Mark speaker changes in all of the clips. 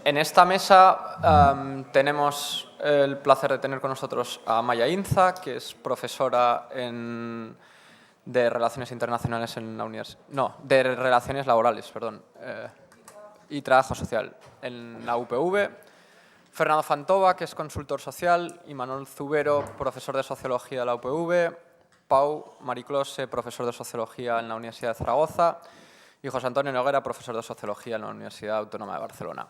Speaker 1: En esta mesa tenemos el placer de tener con nosotros a Amaia Inza, que es profesora de Relaciones Internacionales en la Universidad... No, de Relaciones Laborales, perdón, y Trabajo Social en la UPV. Fernando Fantova, que es consultor social, y Manuel Zubero, profesor de Sociología de la UPV. Pau Mariclose, profesor de Sociología en la Universidad de Zaragoza. Y José Antonio Noguera, profesor de Sociología en la Universidad Autónoma de Barcelona.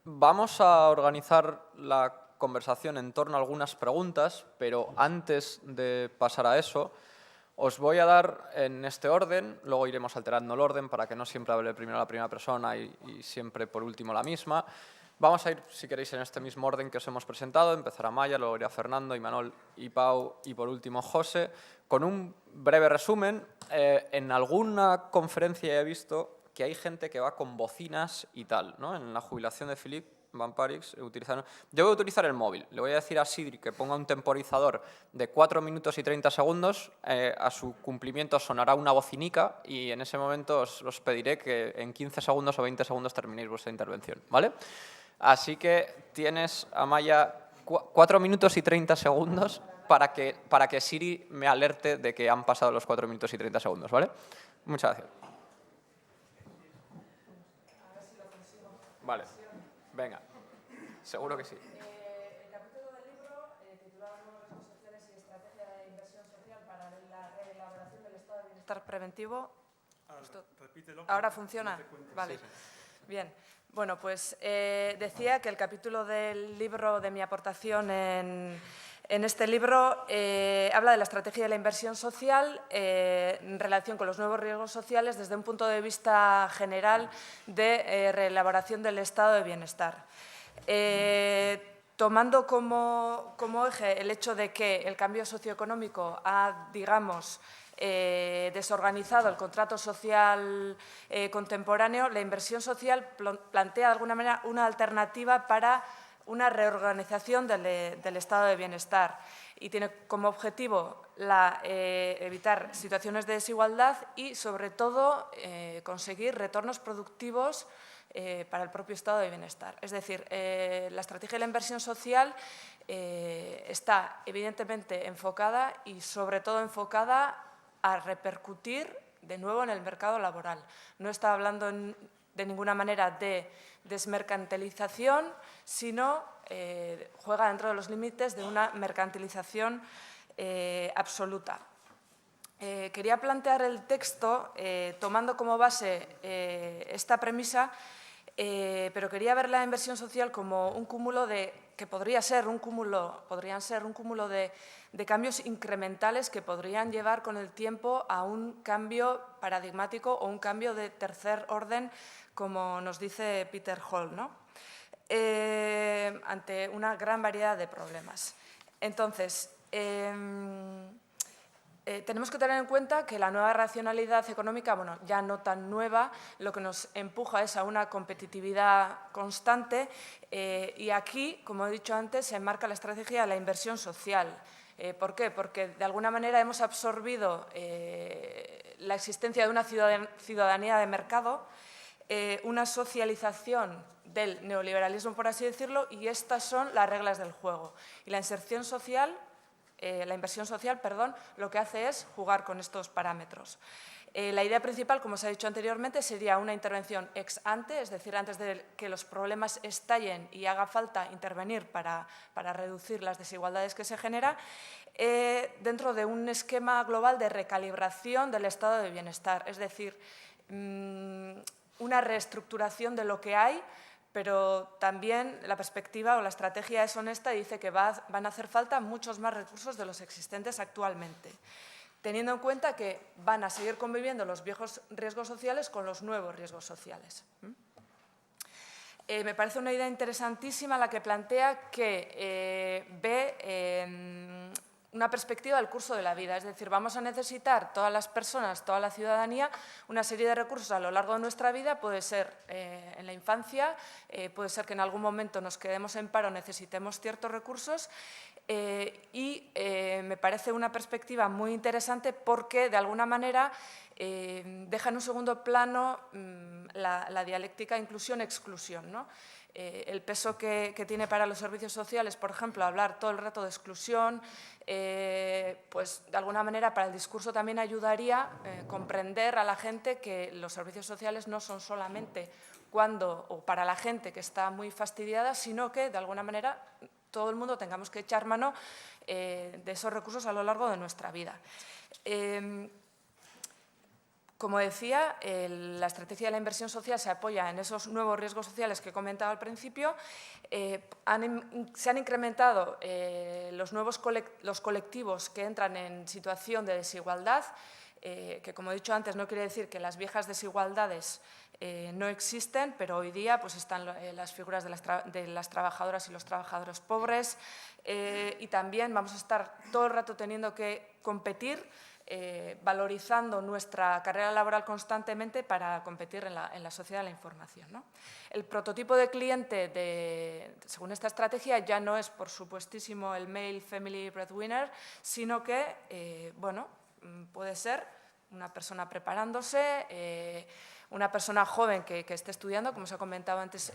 Speaker 1: Vamos a organizar la conversación en torno a algunas preguntas, pero antes de pasar a eso, os voy a dar en este orden, luego iremos alterando el orden para que no siempre hable primero la primera persona y siempre por último la misma. Vamos a ir, si queréis, en este mismo orden que os hemos presentado. Empezará Amaia, luego irá Fernando, Imanol y Pau, y por último José, con un breve resumen. En alguna conferencia he visto que hay gente que va con bocinas y tal, ¿no? En la jubilación de Philippe Van Parix utilizaron... Yo voy a utilizar el móvil. Le voy a decir a Sidri que ponga un temporizador de 4 minutos y 30 segundos. A su cumplimiento sonará una bocinica y en ese momento os pediré que en 15 segundos o 20 segundos terminéis vuestra intervención, ¿vale? Así que tienes, Amaia, 4 minutos y 30 segundos para que Siri me alerte de que han pasado los 4 minutos y 30 segundos, ¿vale? Muchas gracias. Vale, venga, seguro que sí.
Speaker 2: El capítulo del libro, titulado Nuevos riesgos sociales y estrategia de inversión social para la reelaboración del estado de bienestar preventivo.
Speaker 3: Repítelo.
Speaker 2: ¿Ahora funciona? Vale.
Speaker 1: Sí.
Speaker 2: Bien. Bueno, pues decía que el capítulo del libro, de mi aportación en este libro, habla de la estrategia de la inversión social en relación con los nuevos riesgos sociales desde un punto de vista general de reelaboración del estado de bienestar. Tomando como eje el hecho de que el cambio socioeconómico ha, digamos, desorganizado el contrato social contemporáneo, la inversión social plantea de alguna manera una alternativa para una reorganización del estado de bienestar y tiene como objetivo evitar situaciones de desigualdad y, sobre todo, conseguir retornos productivos para el propio estado de bienestar. Es decir, la estrategia de la inversión social está evidentemente enfocada y, sobre todo, enfocada a repercutir de nuevo en el mercado laboral. No está hablando de ninguna manera de desmercantilización, sino juega dentro de los límites de una mercantilización absoluta. Quería plantear el texto tomando como base esta premisa, pero quería ver la inversión social como un cúmulo podrían ser un cúmulo de cambios incrementales que podrían llevar con el tiempo a un cambio paradigmático o un cambio de tercer orden, como nos dice Peter Hall, ¿no? Ante una gran variedad de problemas. Entonces, tenemos que tener en cuenta que la nueva racionalidad económica, bueno, ya no tan nueva, lo que nos empuja es a una competitividad constante y aquí, como he dicho antes, se enmarca la estrategia de la inversión social. ¿Por qué? Porque de alguna manera hemos absorbido la existencia de una ciudadanía de mercado, una socialización del neoliberalismo, por así decirlo, y estas son las reglas del juego. Y la inversión social, lo que hace es jugar con estos parámetros. La idea principal, como se ha dicho anteriormente, sería una intervención ex ante, es decir, antes de que los problemas estallen y haga falta intervenir para reducir las desigualdades que se generan, dentro de un esquema global de recalibración del estado de bienestar, es decir, una reestructuración de lo que hay, pero también la perspectiva o la estrategia es honesta y dice que van a hacer falta muchos más recursos de los existentes actualmente, teniendo en cuenta que van a seguir conviviendo los viejos riesgos sociales con los nuevos riesgos sociales. Me parece una idea interesantísima la que plantea que ve una perspectiva del curso de la vida, es decir, vamos a necesitar todas las personas, toda la ciudadanía, una serie de recursos a lo largo de nuestra vida, puede ser en la infancia, puede ser que en algún momento nos quedemos en paro, necesitemos ciertos recursos Me parece una perspectiva muy interesante porque, de alguna manera, deja en un segundo plano la dialéctica inclusión-exclusión, ¿no? El peso que tiene para los servicios sociales, por ejemplo, hablar todo el rato de exclusión, pues de alguna manera para el discurso también ayudaría a comprender a la gente que los servicios sociales no son solamente cuando o para la gente que está muy fastidiada, sino que de alguna manera todo el mundo tengamos que echar mano de esos recursos a lo largo de nuestra vida. Como decía, la estrategia de la inversión social se apoya en esos nuevos riesgos sociales que he comentado al principio. Se han incrementado los colectivos que entran en situación de desigualdad, que, como he dicho antes, no quiere decir que las viejas desigualdades no existen, pero hoy día pues, están las figuras de las trabajadoras y los trabajadores pobres, y también vamos a estar todo el rato teniendo que competir, valorizando nuestra carrera laboral constantemente para competir en la sociedad de la información, ¿no? El prototipo de cliente, según esta estrategia, ya no es, por supuestísimo, el male family breadwinner, sino que, bueno, puede ser una persona preparándose, una persona joven que esté estudiando, como se ha comentado antes,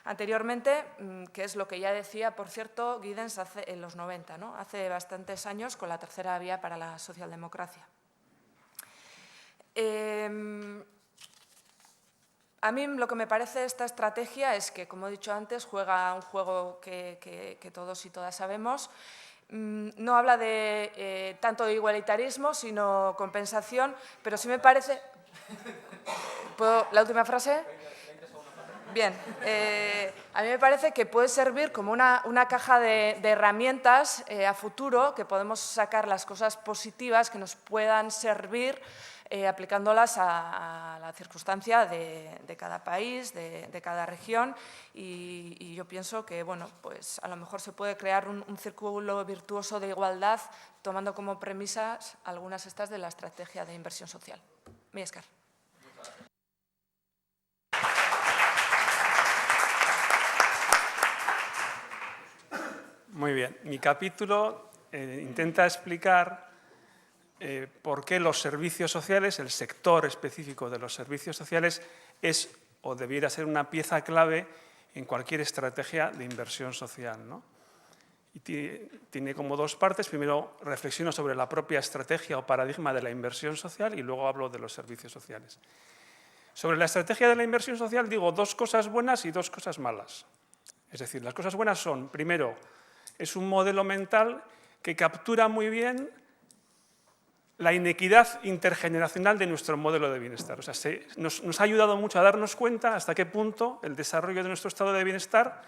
Speaker 2: anteriormente, que es lo que ya decía, por cierto, Giddens en los 90, ¿no? Hace bastantes años, con la tercera vía para la socialdemocracia. A mí lo que me parece esta estrategia es que, como he dicho antes, juega un juego que todos y todas sabemos. No habla de tanto de igualitarismo, sino compensación, pero sí me parece… ¿Puedo la última frase? Bien, a mí me parece que puede servir como una caja de herramientas a futuro, que podemos sacar las cosas positivas que nos puedan servir aplicándolas a la circunstancia de cada país, de cada región, y yo pienso que, bueno, pues a lo mejor se puede crear un círculo virtuoso de igualdad tomando como premisas algunas estas de la estrategia de inversión social. Mila esker.
Speaker 3: Muy bien. Mi capítulo intenta explicar por qué los servicios sociales, el sector específico de los servicios sociales, es o debiera ser una pieza clave en cualquier estrategia de inversión social, ¿no? Y tiene como dos partes. Primero, reflexiono sobre la propia estrategia o paradigma de la inversión social y luego hablo de los servicios sociales. Sobre la estrategia de la inversión social digo dos cosas buenas y dos cosas malas. Es decir, las cosas buenas son, primero, es un modelo mental que captura muy bien la inequidad intergeneracional de nuestro modelo de bienestar. O sea, nos ha ayudado mucho a darnos cuenta hasta qué punto el desarrollo de nuestro estado de bienestar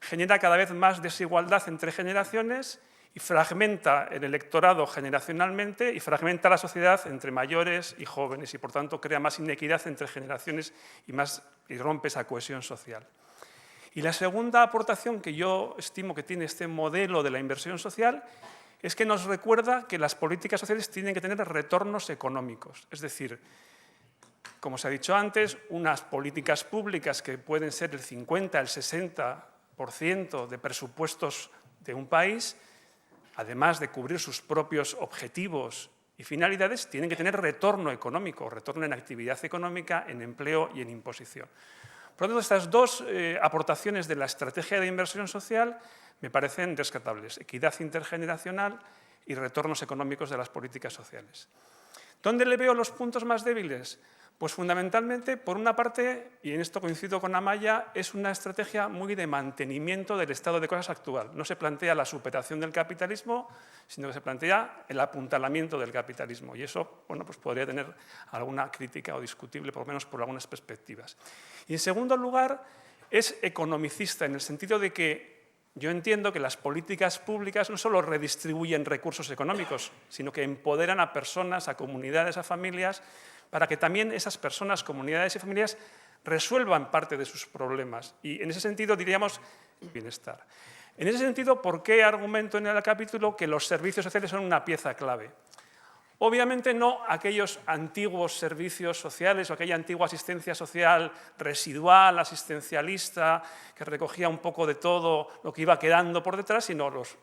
Speaker 3: genera cada vez más desigualdad entre generaciones y fragmenta el electorado generacionalmente y fragmenta la sociedad entre mayores y jóvenes y, por tanto, crea más inequidad entre generaciones y rompe esa cohesión social. Y la segunda aportación que yo estimo que tiene este modelo de la inversión social es que nos recuerda que las políticas sociales tienen que tener retornos económicos. Es decir, como se ha dicho antes, unas políticas públicas que pueden ser el 50, el 60% de presupuestos de un país, además de cubrir sus propios objetivos y finalidades, tienen que tener retorno económico, retorno en actividad económica, en empleo y en imposición. Por lo tanto, estas dos aportaciones de la estrategia de inversión social me parecen rescatables: equidad intergeneracional y retornos económicos de las políticas sociales. ¿Dónde le veo los puntos más débiles? Pues fundamentalmente, por una parte, y en esto coincido con Amaya, es una estrategia muy de mantenimiento del estado de cosas actual. No se plantea la superación del capitalismo, sino que se plantea el apuntalamiento del capitalismo. Y eso, bueno, pues podría tener alguna crítica o discutible, por lo menos por algunas perspectivas. Y en segundo lugar, es economicista, en el sentido de que yo entiendo que las políticas públicas no solo redistribuyen recursos económicos, sino que empoderan a personas, a comunidades, a familias, para que también esas personas, comunidades y familias resuelvan parte de sus problemas. Y en ese sentido diríamos bienestar. En ese sentido, ¿por qué argumento en el capítulo que los servicios sociales son una pieza clave? Obviamente no aquellos antiguos servicios sociales o aquella antigua asistencia social residual, asistencialista, que recogía un poco de todo lo que iba quedando por detrás, sino los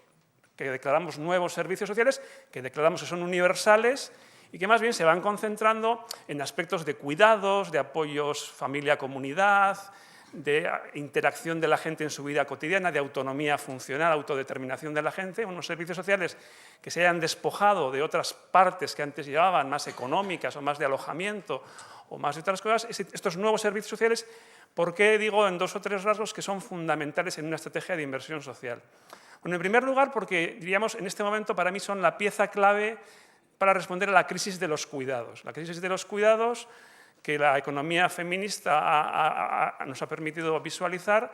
Speaker 3: que declaramos nuevos servicios sociales, que declaramos que son universales y que más bien se van concentrando en aspectos de cuidados, de apoyos familia-comunidad, de interacción de la gente en su vida cotidiana, de autonomía funcional, autodeterminación de la gente, unos servicios sociales que se hayan despojado de otras partes que antes llevaban, más económicas o más de alojamiento o más de otras cosas. Estos nuevos servicios sociales, ¿por qué digo en 2 o 3 rasgos que son fundamentales en una estrategia de inversión social? Bueno, en primer lugar, porque diríamos en este momento para mí son la pieza clave para responder a la crisis de los cuidados. La crisis de los cuidados que la economía feminista nos ha permitido visualizar,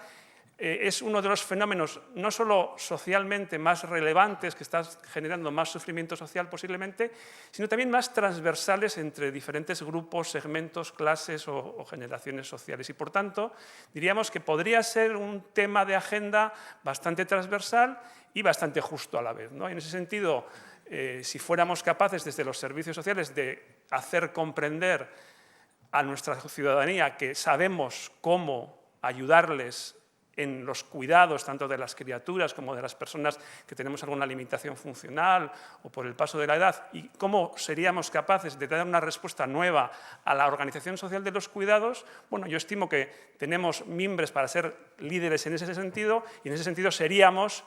Speaker 3: es uno de los fenómenos no solo socialmente más relevantes, que está generando más sufrimiento social posiblemente, sino también más transversales entre diferentes grupos, segmentos, clases o generaciones sociales. Y por tanto, diríamos que podría ser un tema de agenda bastante transversal y bastante justo a la vez, ¿no? En ese sentido, si fuéramos capaces desde los servicios sociales de hacer comprender a nuestra ciudadanía que sabemos cómo ayudarles en los cuidados tanto de las criaturas como de las personas que tenemos alguna limitación funcional o por el paso de la edad, y cómo seríamos capaces de dar una respuesta nueva a la organización social de los cuidados, bueno, yo estimo que tenemos mimbres para ser líderes en ese sentido, y en ese sentido seríamos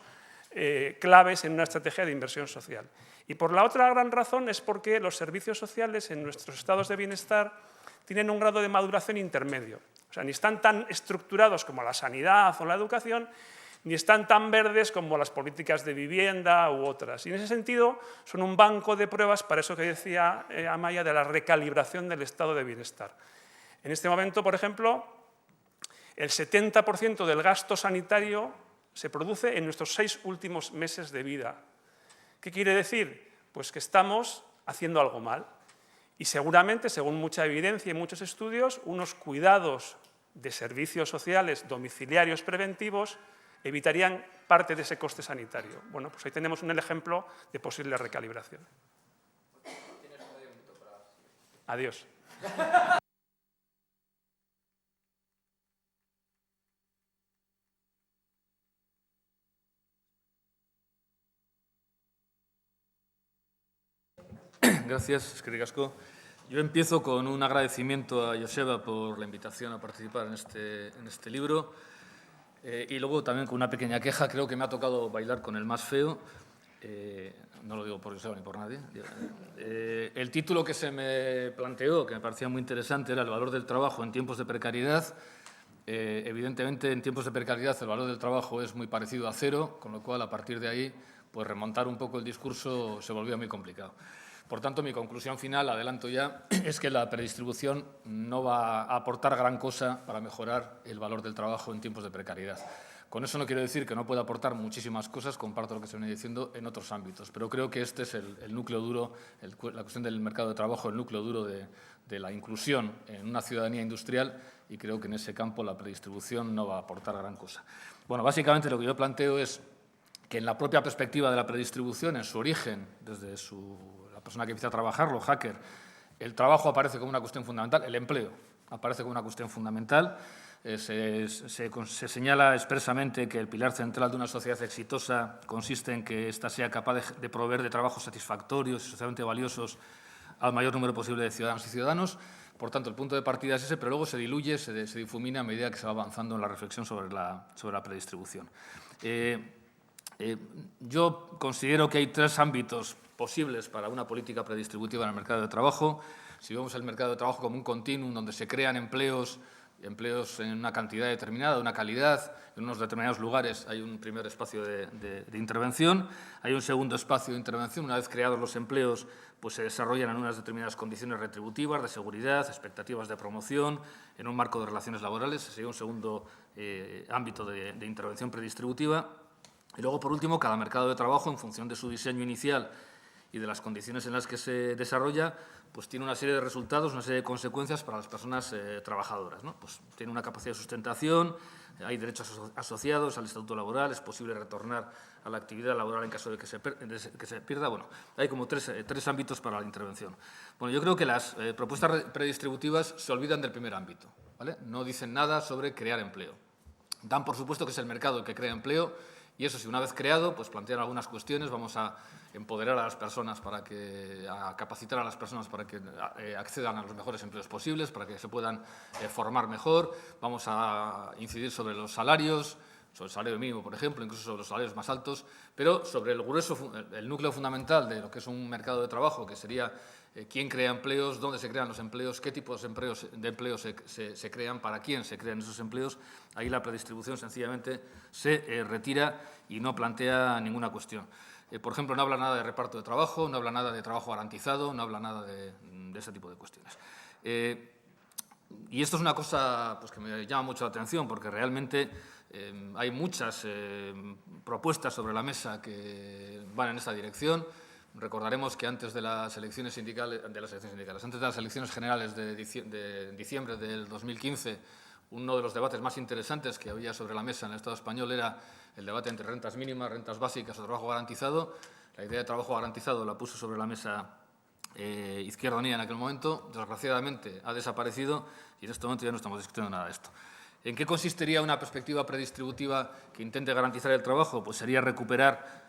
Speaker 3: claves en una estrategia de inversión social. Y por la otra gran razón es porque los servicios sociales en nuestros estados de bienestar tienen un grado de maduración intermedio. O sea, ni están tan estructurados como la sanidad o la educación, ni están tan verdes como las políticas de vivienda u otras. Y en ese sentido son un banco de pruebas para eso que decía Amaya de la recalibración del estado de bienestar. En este momento, por ejemplo, el 70% del gasto sanitario se produce en nuestros 6 últimos meses de vida. ¿Qué quiere decir? Pues que estamos haciendo algo mal. Y seguramente, según mucha evidencia y muchos estudios, unos cuidados de servicios sociales domiciliarios preventivos evitarían parte de ese coste sanitario. Bueno, pues ahí tenemos un ejemplo de posible recalibración. Adiós.
Speaker 4: Gracias, eskerrik asko. Yo empiezo con un agradecimiento a Joseba por la invitación a participar en este libro y luego también con una pequeña queja. Creo que me ha tocado bailar con el más feo. No lo digo por Joseba ni por nadie. El título que se me planteó, que me parecía muy interesante, era el valor del trabajo en tiempos de precariedad. Evidentemente, en tiempos de precariedad el valor del trabajo es muy parecido a cero, con lo cual, a partir de ahí, pues remontar un poco el discurso se volvía muy complicado. Por tanto, mi conclusión final, adelanto ya, es que la predistribución no va a aportar gran cosa para mejorar el valor del trabajo en tiempos de precariedad. Con eso no quiero decir que no pueda aportar muchísimas cosas, comparto lo que se viene diciendo en otros ámbitos, pero creo que este es el núcleo duro, la cuestión del mercado de trabajo, el núcleo duro de la inclusión en una ciudadanía industrial, y creo que en ese campo la predistribución no va a aportar gran cosa. Bueno, básicamente lo que yo planteo es que en la propia perspectiva de la predistribución, en su origen, desde la persona que empieza a trabajar, los hackers, el trabajo aparece como una cuestión fundamental, el empleo aparece como una cuestión fundamental. Se señala expresamente que el pilar central de una sociedad exitosa consiste en que ésta sea capaz de proveer de trabajos satisfactorios y socialmente valiosos al mayor número posible de ciudadanos y ciudadanos. Por tanto, el punto de partida es ese, pero luego se diluye, se difumina a medida que se va avanzando en la reflexión sobre la predistribución. Yo considero que hay 3 ámbitos posibles para una política predistributiva en el mercado de trabajo. Si vemos el mercado de trabajo como un continuum donde se crean empleos en una cantidad determinada, una calidad, en unos determinados lugares hay un primer espacio de intervención, hay un segundo espacio de intervención. Una vez creados los empleos, pues se desarrollan en unas determinadas condiciones retributivas, de seguridad, expectativas de promoción, en un marco de relaciones laborales. Ese sería un segundo ámbito de intervención predistributiva. Y luego, por último, cada mercado de trabajo, en función de su diseño inicial y de las condiciones en las que se desarrolla, pues tiene una serie de resultados, una serie de consecuencias para las personas trabajadoras, ¿no? Pues tiene una capacidad de sustentación, hay derechos asociados al estatuto laboral, es posible retornar a la actividad laboral en caso de que se pierda. Bueno, hay como tres ámbitos para la intervención. Bueno, yo creo que las propuestas predistributivas se olvidan del primer ámbito, ¿vale? No dicen nada sobre crear empleo. Dan por supuesto que es el mercado el que crea empleo y eso, si una vez creado, pues plantean algunas cuestiones, vamos a empoderar a las personas a capacitar a las personas para que accedan a los mejores empleos posibles, para que se puedan formar mejor, vamos a incidir sobre los salarios, sobre el salario mínimo, por ejemplo, incluso sobre los salarios más altos, pero sobre el grueso, el núcleo fundamental de lo que es un mercado de trabajo, que sería quién crea empleos, dónde se crean los empleos, qué tipos de empleos se crean, para quién se crean esos empleos, ahí la predistribución sencillamente se retira y no plantea ninguna cuestión. Por ejemplo, no habla nada de reparto de trabajo, no habla nada de trabajo garantizado, no habla nada de ese tipo de cuestiones. Y esto es una cosa pues, que me llama mucho la atención, porque realmente hay muchas propuestas sobre la mesa que van en esta dirección. Recordaremos que antes de las elecciones sindicales, antes de las elecciones generales de diciembre del 2015, uno de los debates más interesantes que había sobre la mesa en el Estado español era el debate entre rentas mínimas, rentas básicas o trabajo garantizado. La idea de trabajo garantizado la puso sobre la mesa Izquierda Unida en aquel momento. Desgraciadamente ha desaparecido y en este momento ya no estamos discutiendo nada de esto. ¿En qué consistiría una perspectiva predistributiva que intente garantizar el trabajo? Pues sería recuperar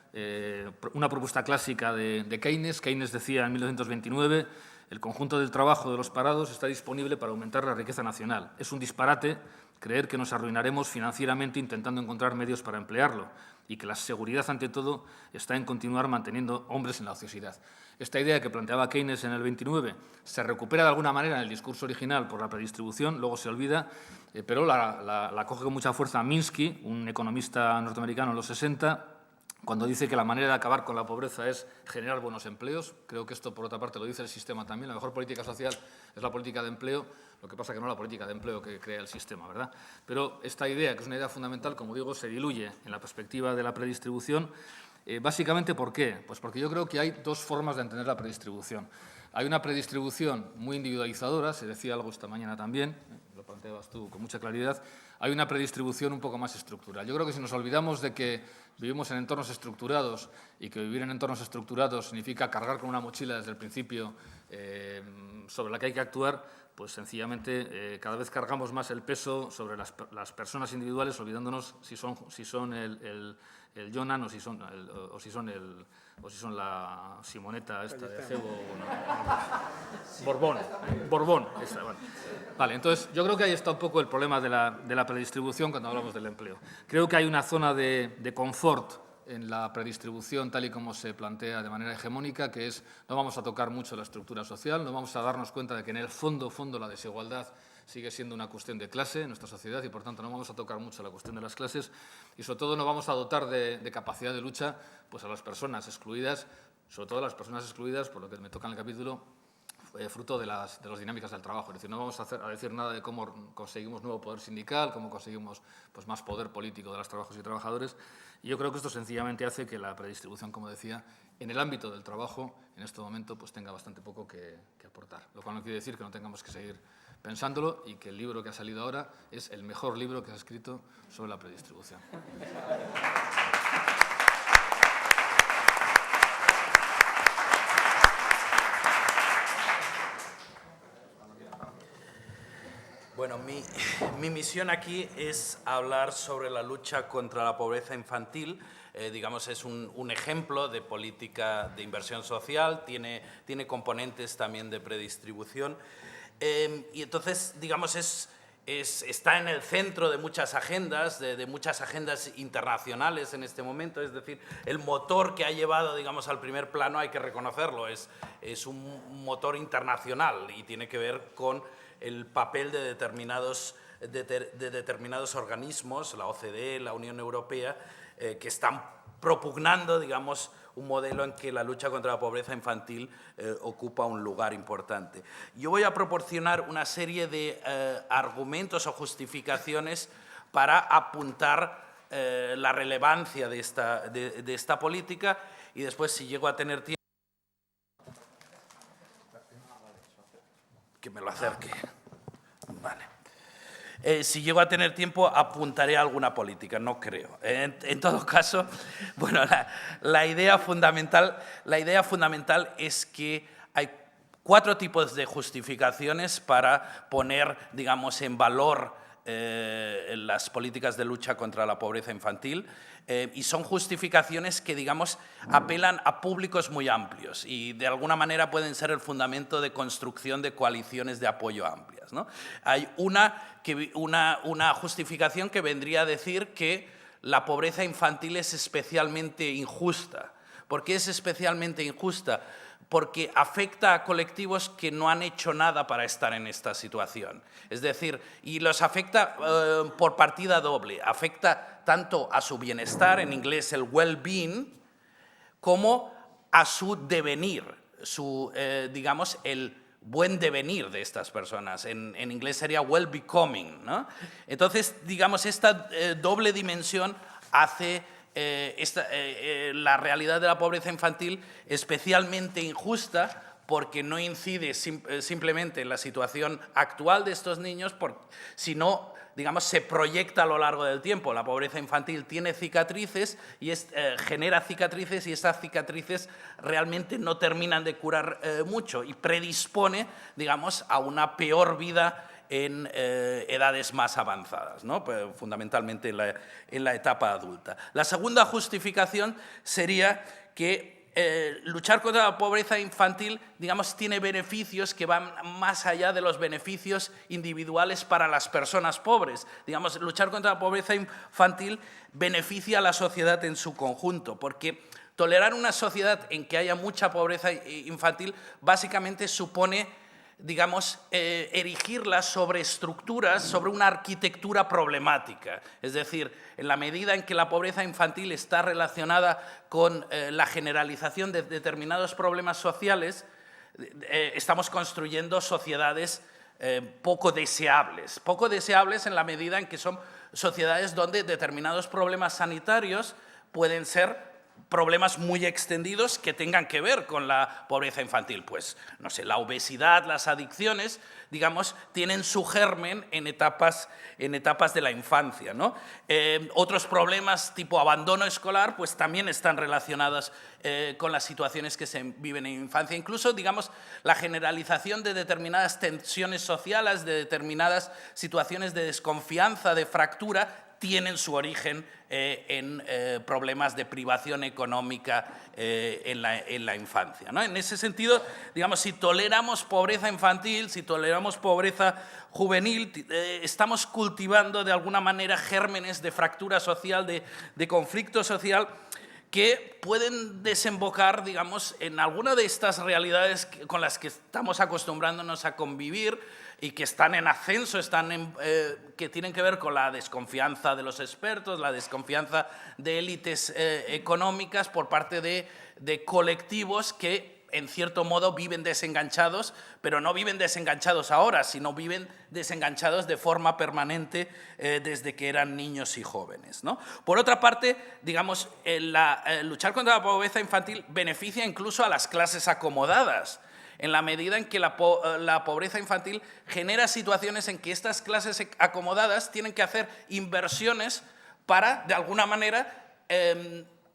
Speaker 4: una propuesta clásica de Keynes. Keynes decía en 1929: el conjunto del trabajo de los parados está disponible para aumentar la riqueza nacional. Es un disparate creer que nos arruinaremos financieramente intentando encontrar medios para emplearlo y que la seguridad, ante todo, está en continuar manteniendo hombres en la ociosidad. Esta idea que planteaba Keynes en el 29 se recupera de alguna manera en el discurso original por la predistribución, luego se olvida, pero la coge con mucha fuerza Minsky, un economista norteamericano en los 60, cuando dice que la manera de acabar con la pobreza es generar buenos empleos. Creo que esto, por otra parte, lo dice el sistema también. La mejor política social es la política de empleo, lo que pasa que no es la política de empleo que crea el sistema, ¿verdad? Pero esta idea, que es una idea fundamental, como digo, se diluye en la perspectiva de la predistribución. Básicamente, ¿por qué? Pues porque yo creo que hay dos formas de entender la predistribución. Hay una predistribución muy individualizadora, se decía algo esta mañana también, lo planteabas tú con mucha claridad. Hay una predistribución un poco más estructural. Yo creo que si nos olvidamos de que vivimos en entornos estructurados y que vivir en entornos estructurados significa cargar con una mochila desde el principio sobre la que hay que actuar, pues sencillamente cada vez cargamos más el peso sobre las personas individuales, olvidándonos si son el Jonan o si son la Simoneta esta de Acebo, Borbón. Esta, bueno. Vale, entonces yo creo que ahí está un poco el problema de la predistribución cuando hablamos del empleo. Creo que hay una zona de confort en la predistribución tal y como se plantea de manera hegemónica, que es no vamos a tocar mucho la estructura social, no vamos a darnos cuenta de que en el fondo la desigualdad sigue siendo una cuestión de clase en nuestra sociedad y, por tanto, no vamos a tocar mucho la cuestión de las clases y, sobre todo, no vamos a dotar de capacidad de lucha pues, a las personas excluidas, sobre todo a las personas excluidas, por lo que me toca en el capítulo, fruto de las dinámicas del trabajo. Es decir, no vamos a decir nada de cómo conseguimos nuevo poder sindical, cómo conseguimos pues, más poder político de los trabajadores y trabajadores. Y yo creo que esto sencillamente hace que la predistribución, como decía, en el ámbito del trabajo, en este momento, pues tenga bastante poco que aportar. Lo cual no quiere decir que no tengamos que seguir pensándolo y que el libro que ha salido ahora es el mejor libro que se ha escrito sobre la predistribución.
Speaker 5: Bueno, mi misión aquí es hablar sobre la lucha contra la pobreza infantil. Digamos, es un ejemplo de política de inversión social, tiene componentes también de predistribución. Y entonces, digamos, está en el centro de muchas agendas, de muchas agendas internacionales en este momento. Es decir, el motor que ha llevado, digamos, al primer plano, hay que reconocerlo, es un motor internacional y tiene que ver con el papel de determinados organismos, la OCDE, la Unión Europea, que están propugnando, digamos, un modelo en que la lucha contra la pobreza infantil ocupa un lugar importante. Yo voy a proporcionar una serie de argumentos o justificaciones para apuntar la relevancia de esta política y después, si llego a tener tiempo, que me lo acerque. Vale. Si llego a tener tiempo, apuntaré a alguna política, no creo. En todo caso, bueno, la idea fundamental es que hay 4 tipos de justificaciones para poner, digamos, en valor las políticas de lucha contra la pobreza infantil, y son justificaciones que, digamos, apelan a públicos muy amplios y de alguna manera pueden ser el fundamento de construcción de coaliciones de apoyo amplias, ¿no? Hay una justificación que vendría a decir que la pobreza infantil es especialmente injusta. ¿Por qué es especialmente injusta? Porque afecta a colectivos que no han hecho nada para estar en esta situación. Es decir, y los afecta por partida doble. Afecta tanto a su bienestar, en inglés el well-being, como a su devenir, digamos, el buen devenir de estas personas. En inglés sería well-becoming, ¿no? Entonces, digamos, esta doble dimensión hace la realidad de la pobreza infantil especialmente injusta porque no incide simplemente en la situación actual de estos niños, sino, digamos, se proyecta a lo largo del tiempo. La pobreza infantil tiene cicatrices y genera cicatrices y estas cicatrices realmente no terminan de curar mucho y predispone, digamos, a una peor vida en edades más avanzadas, ¿no? Pues, fundamentalmente en la etapa adulta. La segunda justificación sería que luchar contra la pobreza infantil, digamos, tiene beneficios que van más allá de los beneficios individuales para las personas pobres. Digamos, luchar contra la pobreza infantil beneficia a la sociedad en su conjunto, porque tolerar una sociedad en que haya mucha pobreza infantil básicamente supone, digamos, erigirla sobre estructuras, sobre una arquitectura problemática. Es decir, en la medida en que la pobreza infantil está relacionada con la generalización de determinados problemas sociales, estamos construyendo sociedades poco deseables. Poco deseables en la medida en que son sociedades donde determinados problemas sanitarios pueden ser problemas muy extendidos que tengan que ver con la pobreza infantil. Pues, no sé, la obesidad, las adicciones, digamos, tienen su germen en etapas de la infancia, ¿no? Otros problemas tipo abandono escolar, pues también están relacionados con las situaciones que se viven en infancia. Incluso, digamos, la generalización de determinadas tensiones sociales, de determinadas situaciones de desconfianza, de fractura, tienen su origen en problemas de privación económica en la infancia, ¿no? En ese sentido, digamos, si toleramos pobreza infantil, si toleramos pobreza juvenil, estamos cultivando de alguna manera gérmenes de fractura social, de conflicto social, que pueden desembocar, digamos, en alguna de estas realidades con las que estamos acostumbrándonos a convivir y que están en ascenso, que tienen que ver con la desconfianza de los expertos, la desconfianza de élites económicas por parte de colectivos que, en cierto modo, viven desenganchados, pero no viven desenganchados ahora, sino viven desenganchados de forma permanente desde que eran niños y jóvenes, ¿no? Por otra parte, digamos, luchar contra la pobreza infantil beneficia incluso a las clases acomodadas, en la medida en que la pobreza infantil genera situaciones en que estas clases acomodadas tienen que hacer inversiones para, de alguna manera,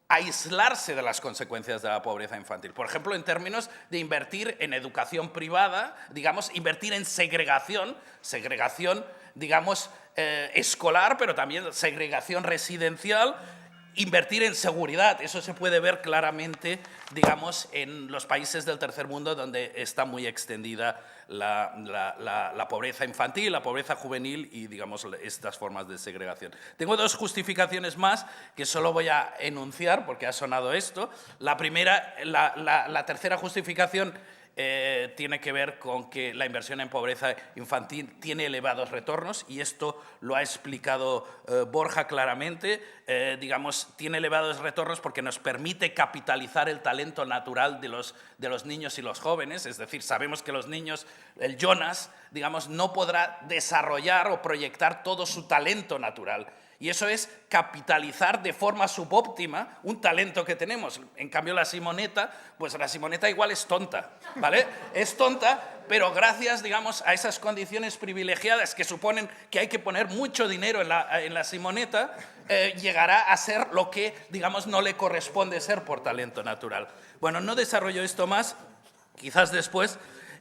Speaker 5: aislarse de las consecuencias de la pobreza infantil. Por ejemplo, en términos de invertir en educación privada, digamos, invertir en segregación, digamos, escolar, pero también segregación residencial, invertir en seguridad. Eso se puede ver claramente, digamos, en los países del tercer mundo donde está muy extendida la pobreza infantil, la pobreza juvenil y, digamos, estas formas de segregación. Tengo 2 justificaciones más que solo voy a enunciar porque ha sonado esto. La primera, la tercera justificación tiene que ver con que la inversión en pobreza infantil tiene elevados retornos y esto lo ha explicado Borja claramente. Digamos, tiene elevados retornos porque nos permite capitalizar el talento natural de los niños y los jóvenes. Es decir, sabemos que los niños, el Jonas, digamos, no podrá desarrollar o proyectar todo su talento natural. Y eso es capitalizar de forma subóptima un talento que tenemos. En cambio, la Simonetta, pues la Simonetta igual es tonta, ¿vale? Es tonta, pero gracias, digamos, a esas condiciones privilegiadas que suponen que hay que poner mucho dinero en la Simoneta, llegará a ser lo que, digamos, no le corresponde ser por talento natural. Bueno, no desarrollo esto más, quizás después.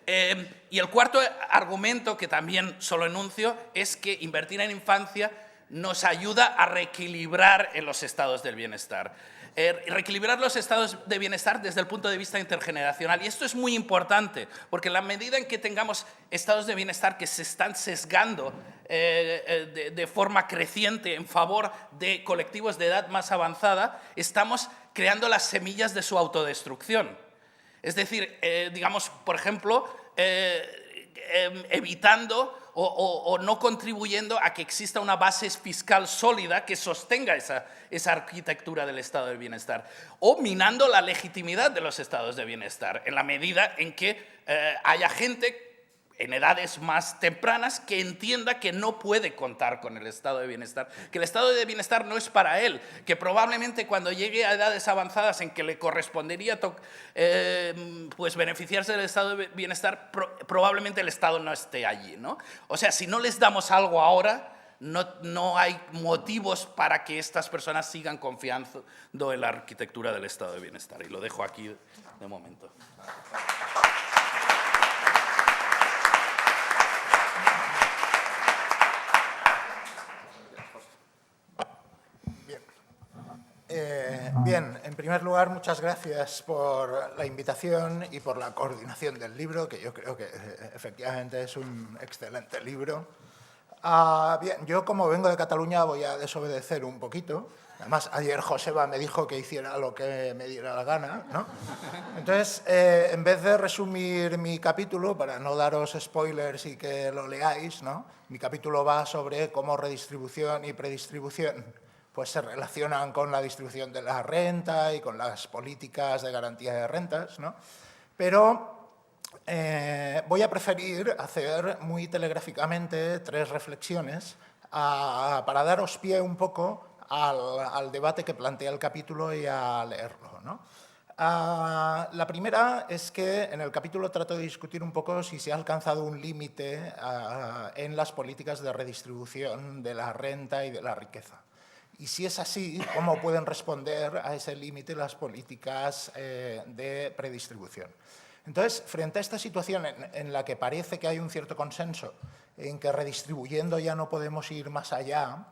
Speaker 5: Y el cuarto argumento, que también solo enuncio, es que invertir en infancia nos ayuda a reequilibrar en los estados del bienestar. Reequilibrar los estados de bienestar desde el punto de vista intergeneracional. Y esto es muy importante, porque en la medida en que tengamos estados de bienestar que se están sesgando de forma creciente en favor de colectivos de edad más avanzada, estamos creando las semillas de su autodestrucción. Es decir, digamos, por ejemplo, evitando o no contribuyendo a que exista una base fiscal sólida que sostenga esa arquitectura del estado del bienestar, o minando la legitimidad de los estados de bienestar, en la medida en que haya gente en edades más tempranas que entienda que no puede contar con el estado de bienestar, que el estado de bienestar no es para él, que probablemente cuando llegue a edades avanzadas en que le correspondería pues beneficiarse del estado de bienestar, probablemente el estado no esté allí, ¿no? O sea, si no les damos algo ahora, no hay motivos para que estas personas sigan confiando en la arquitectura del estado de bienestar. Y lo dejo aquí de momento.
Speaker 6: Bien, en primer lugar, muchas gracias por la invitación y por la coordinación del libro, que yo creo que efectivamente es un excelente libro. Bien, yo como vengo de Cataluña voy a desobedecer un poquito. Además, ayer Joseba me dijo que hiciera lo que me diera la gana, ¿no? Entonces, en vez de resumir mi capítulo, para no daros spoilers y que lo leáis, ¿no? Mi capítulo va sobre cómo redistribución y predistribución pues se relacionan con la distribución de la renta y con las políticas de garantía de rentas, ¿no? Pero voy a preferir hacer muy telegráficamente 3 reflexiones para daros pie un poco al debate que plantea el capítulo y a leerlo, ¿no? La primera es que en el capítulo trato de discutir un poco si se ha alcanzado un límite en las políticas de redistribución de la renta y de la riqueza. Y si es así, ¿cómo pueden responder a ese límite las políticas de predistribución? Entonces, frente a esta situación en la que parece que hay un cierto consenso en que redistribuyendo ya no podemos ir más allá,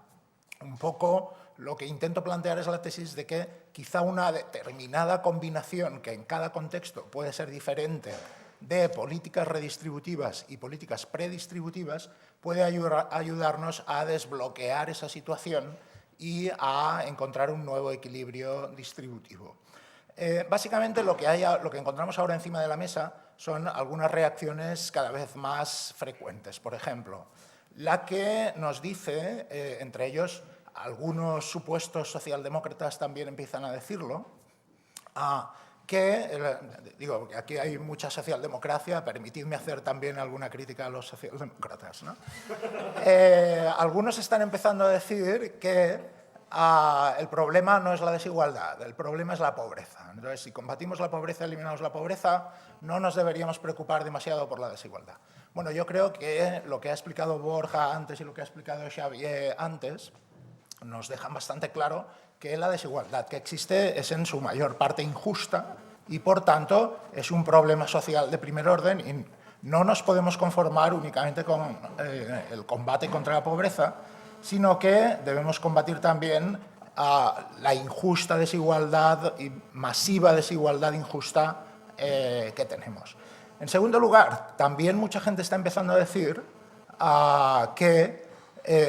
Speaker 6: un poco lo que intento plantear es la tesis de que quizá una determinada combinación que en cada contexto puede ser diferente de políticas redistributivas y políticas predistributivas puede ayudarnos a desbloquear esa situación y a encontrar un nuevo equilibrio distributivo. Básicamente lo que encontramos ahora encima de la mesa son algunas reacciones cada vez más frecuentes. Por ejemplo, la que nos dice, entre ellos algunos supuestos socialdemócratas también empiezan a decirlo, digo, aquí hay mucha socialdemocracia, permitidme hacer también alguna crítica a los socialdemócratas, ¿no? Algunos están empezando a decir que el problema no es la desigualdad, el problema es la pobreza. Entonces, si combatimos la pobreza, eliminamos la pobreza, no nos deberíamos preocupar demasiado por la desigualdad. Bueno, yo creo que lo que ha explicado Borja antes y lo que ha explicado Xavier antes nos dejan bastante claro que la desigualdad que existe es en su mayor parte injusta y, por tanto, es un problema social de primer orden y no nos podemos conformar únicamente con el combate contra la pobreza, sino que debemos combatir también la injusta desigualdad y masiva desigualdad injusta que tenemos. En segundo lugar, también mucha gente está empezando a decir que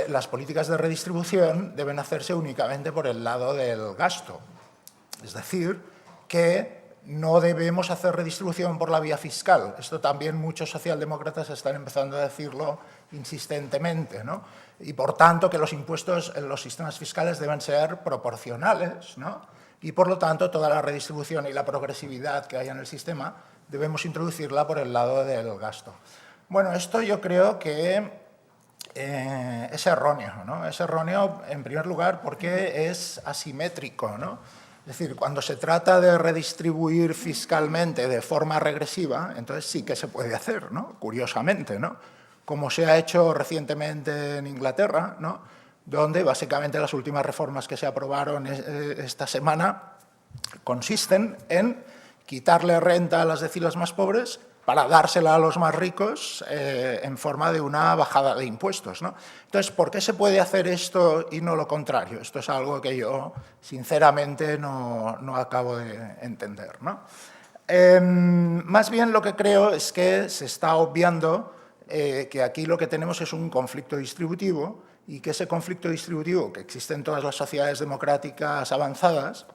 Speaker 6: las políticas de redistribución deben hacerse únicamente por el lado del gasto. Es decir, que no debemos hacer redistribución por la vía fiscal. Esto también muchos socialdemócratas están empezando a decirlo insistentemente, ¿no? Y por tanto que los impuestos en los sistemas fiscales deben ser proporcionales, ¿no? Y por lo tanto toda la redistribución y la progresividad que haya en el sistema debemos introducirla por el lado del gasto. Bueno, esto yo creo que es erróneo, ¿no? Es erróneo, en primer lugar, porque es asimétrico, ¿no? Es decir, cuando se trata de redistribuir fiscalmente de forma regresiva, entonces sí que se puede hacer, ¿no? Curiosamente, ¿no? Como se ha hecho recientemente en Inglaterra, ¿no? Donde básicamente las últimas reformas que se aprobaron esta semana consisten en quitarle renta a las deciles más pobres para dársela a los más ricos en forma de una bajada de impuestos, ¿no? Entonces, ¿por qué se puede hacer esto y no lo contrario? Esto es algo que yo, sinceramente, no acabo de entender, ¿no? Más bien lo que creo es que se está obviando que aquí lo que tenemos es un conflicto distributivo y que ese conflicto distributivo que existe en todas las sociedades democráticas avanzadas,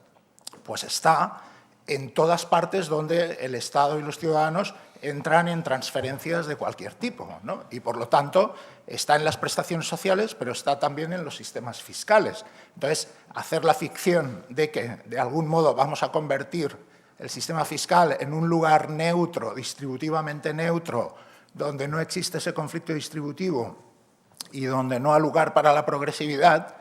Speaker 6: pues está en todas partes donde el Estado y los ciudadanos entran en transferencias de cualquier tipo, ¿no? Y, por lo tanto, está en las prestaciones sociales, pero está también en los sistemas fiscales. Entonces, hacer la ficción de que, de algún modo, vamos a convertir el sistema fiscal en un lugar neutro, distributivamente neutro, donde no existe ese conflicto distributivo y donde no hay lugar para la progresividad,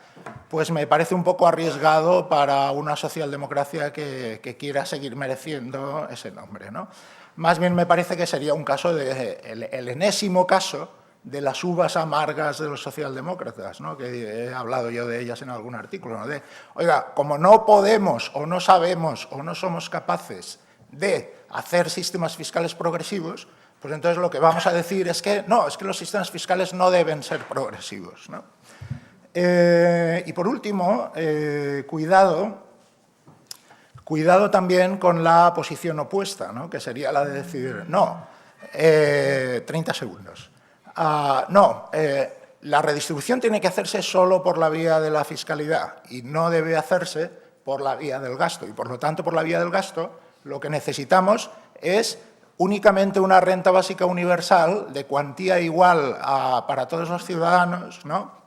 Speaker 6: pues me parece un poco arriesgado para una socialdemocracia que quiera seguir mereciendo ese nombre, ¿no? Más bien me parece que sería un caso, el enésimo caso de las uvas amargas de los socialdemócratas, ¿no? Que he hablado yo de ellas en algún artículo, ¿no? De, oiga, como no podemos o no sabemos o no somos capaces de hacer sistemas fiscales progresivos, pues entonces lo que vamos a decir es que no, es que los sistemas fiscales no deben ser progresivos, ¿no? Y por último, cuidado también con la posición opuesta, ¿no? Que sería la de decir, no, 30 segundos, la redistribución tiene que hacerse solo por la vía de la fiscalidad y no debe hacerse por la vía del gasto. Y por lo tanto, por la vía del gasto, lo que necesitamos es únicamente una renta básica universal de cuantía igual para todos los ciudadanos, ¿no?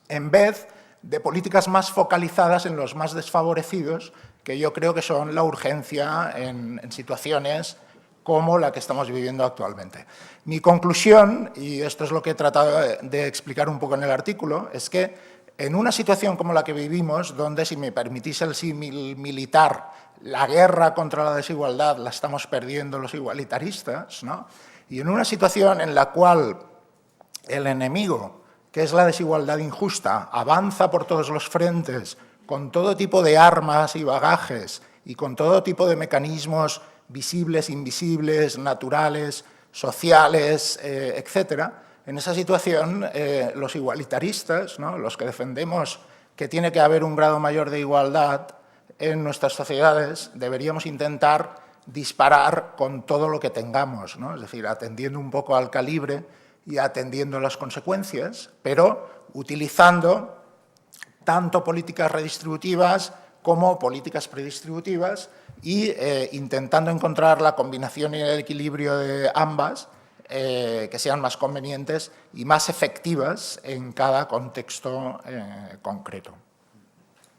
Speaker 6: En vez de políticas más focalizadas en los más desfavorecidos, que yo creo que son la urgencia en situaciones como la que estamos viviendo actualmente. Mi conclusión, y esto es lo que he tratado de explicar un poco en el artículo, es que en una situación como la que vivimos, donde, si me permitís el símil militar, la guerra contra la desigualdad la estamos perdiendo los igualitaristas, ¿no? Y en una situación en la cual el enemigo, que es la desigualdad injusta, avanza por todos los frentes, con todo tipo de armas y bagajes y con todo tipo de mecanismos visibles, invisibles, naturales, sociales, etcétera. En esa situación, los igualitaristas, ¿no? Los que defendemos que tiene que haber un grado mayor de igualdad en nuestras sociedades, deberíamos intentar disparar con todo lo que tengamos, ¿no? Es decir, atendiendo un poco al calibre y atendiendo las consecuencias, pero utilizando tanto políticas redistributivas como políticas predistributivas y intentando encontrar la combinación y el equilibrio de ambas que sean más convenientes y más efectivas en cada contexto concreto.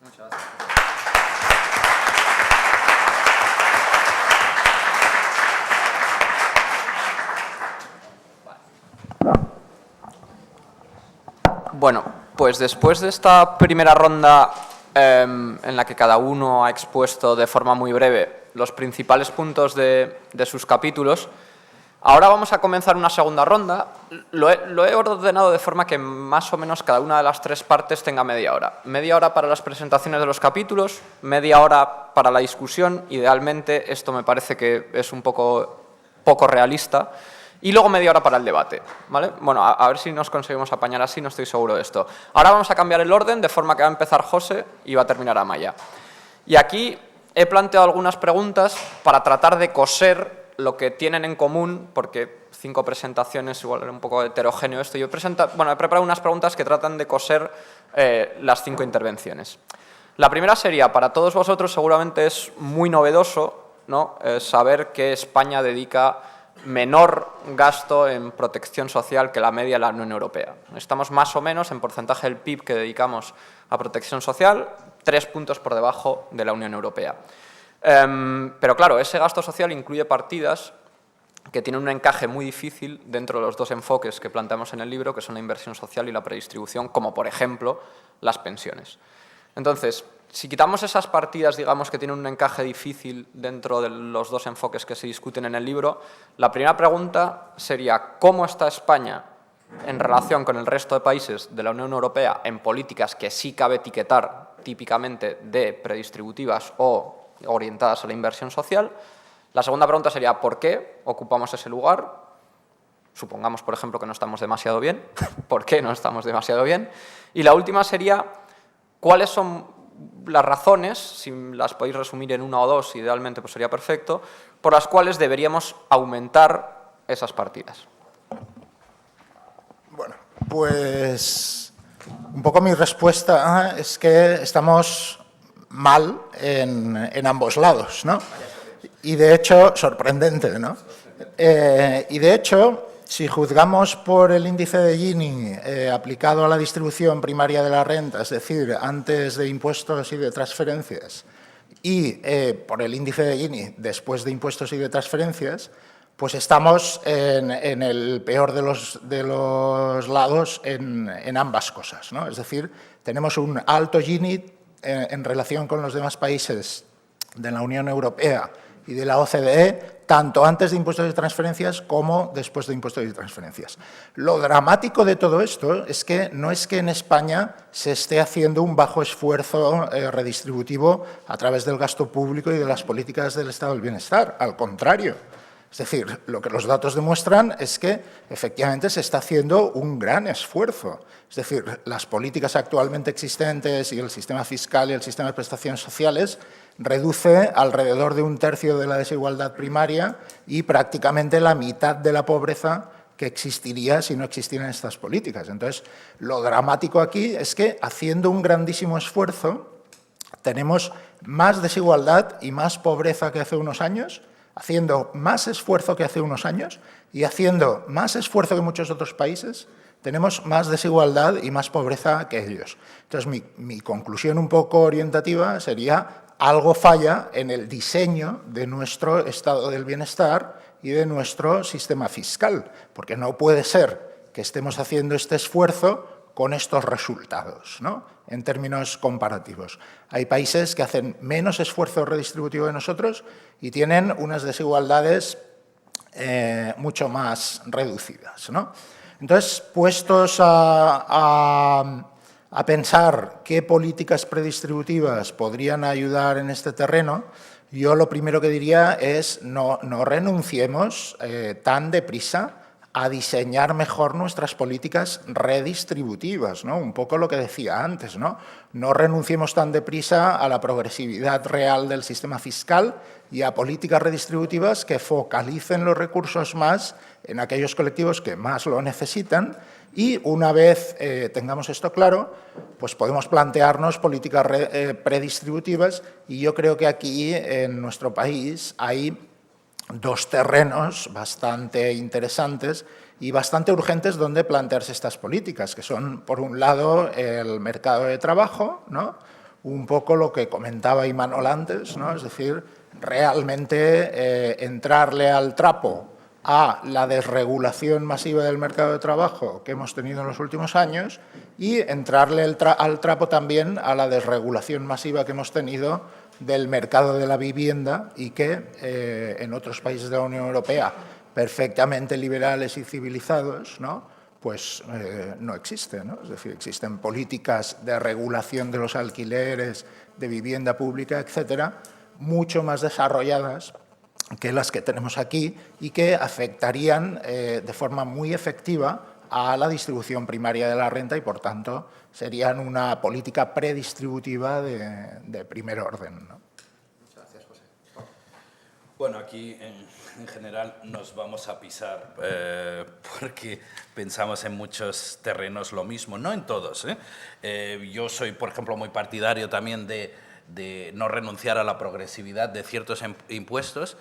Speaker 1: Muchas gracias. Bueno, pues después de esta primera ronda en la que cada uno ha expuesto de forma muy breve los principales puntos de sus capítulos, ahora vamos a comenzar una segunda ronda. Lo he ordenado de forma que más o menos cada una de las tres partes tenga media hora. Media hora para las presentaciones de los capítulos, media hora para la discusión. Idealmente, esto me parece que es un poco realista. Y luego media hora para el debate, ¿vale? Bueno, a ver si nos conseguimos apañar así, no estoy seguro de esto. Ahora vamos a cambiar el orden de forma que va a empezar José y va a terminar Amaya. Y aquí he planteado algunas preguntas para tratar de coser lo que tienen en común, porque 5 presentaciones igual era un poco heterogéneo esto. He preparado unas preguntas que tratan de coser las 5 intervenciones. La primera sería, para todos vosotros seguramente es muy novedoso, ¿no? Saber que España dedica menor gasto en protección social que la media de la Unión Europea. Estamos más o menos en porcentaje del PIB que dedicamos a protección social, 3 puntos por debajo de la Unión Europea. Pero claro, ese gasto social incluye partidas que tienen un encaje muy difícil dentro de los 2 enfoques que planteamos en el libro, que son la inversión social y la predistribución, como por ejemplo las pensiones. Entonces, si quitamos esas partidas, digamos, que tienen un encaje difícil dentro de los dos enfoques que se discuten en el libro, la primera pregunta sería ¿cómo está España en relación con el resto de países de la Unión Europea en políticas que sí cabe etiquetar típicamente de predistributivas o orientadas a la inversión social? La segunda pregunta sería ¿por qué ocupamos ese lugar? Supongamos, por ejemplo, que no estamos demasiado bien. ¿Por qué no estamos demasiado bien? Y la última sería ¿cuáles son las razones, si las podéis resumir en una o dos, idealmente pues sería perfecto, por las cuales deberíamos aumentar esas partidas?
Speaker 6: Bueno, pues un poco mi respuesta es que estamos mal en ambos lados, ¿no? Y de hecho, sorprendente, ¿no? Y de hecho, si juzgamos por el índice de Gini aplicado a la distribución primaria de la renta, es decir, antes de impuestos y de transferencias, y por el índice de Gini después de impuestos y de transferencias, pues estamos en el peor de los lados en ambas cosas, ¿no? Es decir, tenemos un alto Gini en relación con los demás países de la Unión Europea y de la OCDE, tanto antes de impuestos y transferencias como después de impuestos y transferencias. Lo dramático de todo esto es que no es que en España se esté haciendo un bajo esfuerzo redistributivo a través del gasto público y de las políticas del Estado del Bienestar, al contrario. Es decir, lo que los datos demuestran es que efectivamente se está haciendo un gran esfuerzo. Es decir, las políticas actualmente existentes y el sistema fiscal y el sistema de prestaciones sociales reduce alrededor de 1/3 de la desigualdad primaria y prácticamente la mitad de la pobreza que existiría si no existieran estas políticas. Entonces, lo dramático aquí es que haciendo un grandísimo esfuerzo tenemos más desigualdad y más pobreza que hace unos años, haciendo más esfuerzo que hace unos años y haciendo más esfuerzo que muchos otros países, tenemos más desigualdad y más pobreza que ellos. Entonces, mi conclusión un poco orientativa sería algo falla en el diseño de nuestro estado del bienestar y de nuestro sistema fiscal, porque no puede ser que estemos haciendo este esfuerzo con estos resultados, ¿no? En términos comparativos. Hay países que hacen menos esfuerzo redistributivo que nosotros y tienen unas desigualdades mucho más reducidas, ¿no? Entonces, puestos a pensar qué políticas predistributivas podrían ayudar en este terreno, yo lo primero que diría es no renunciemos tan deprisa a diseñar mejor nuestras políticas redistributivas, ¿no? Un poco lo que decía antes, ¿no? No renunciemos tan deprisa a la progresividad real del sistema fiscal y a políticas redistributivas que focalicen los recursos más en aquellos colectivos que más lo necesitan y una vez tengamos esto claro, pues podemos plantearnos políticas predistributivas y yo creo que aquí en nuestro país hay dos terrenos bastante interesantes y bastante urgentes donde plantearse estas políticas, que son, por un lado, el mercado de trabajo, ¿no? Un poco lo que comentaba Imanol antes, ¿no? Es decir, realmente entrarle al trapo a la desregulación masiva del mercado de trabajo que hemos tenido en los últimos años y entrarle al trapo también a la desregulación masiva que hemos tenido del mercado de la vivienda y que en otros países de la Unión Europea perfectamente liberales y civilizados, ¿no? Pues no existe, ¿no? Es decir, existen políticas de regulación de los alquileres, de vivienda pública, etcétera, mucho más desarrolladas que las que tenemos aquí y que afectarían de forma muy efectiva a la distribución primaria de la renta y, por tanto, serían una política predistributiva de primer orden, ¿no?
Speaker 5: Muchas gracias, José. Bueno, aquí en general nos vamos a pisar porque pensamos en muchos terrenos lo mismo, no en todos, ¿eh? Yo soy, por ejemplo, muy partidario también de no renunciar a la progresividad de ciertos impuestos,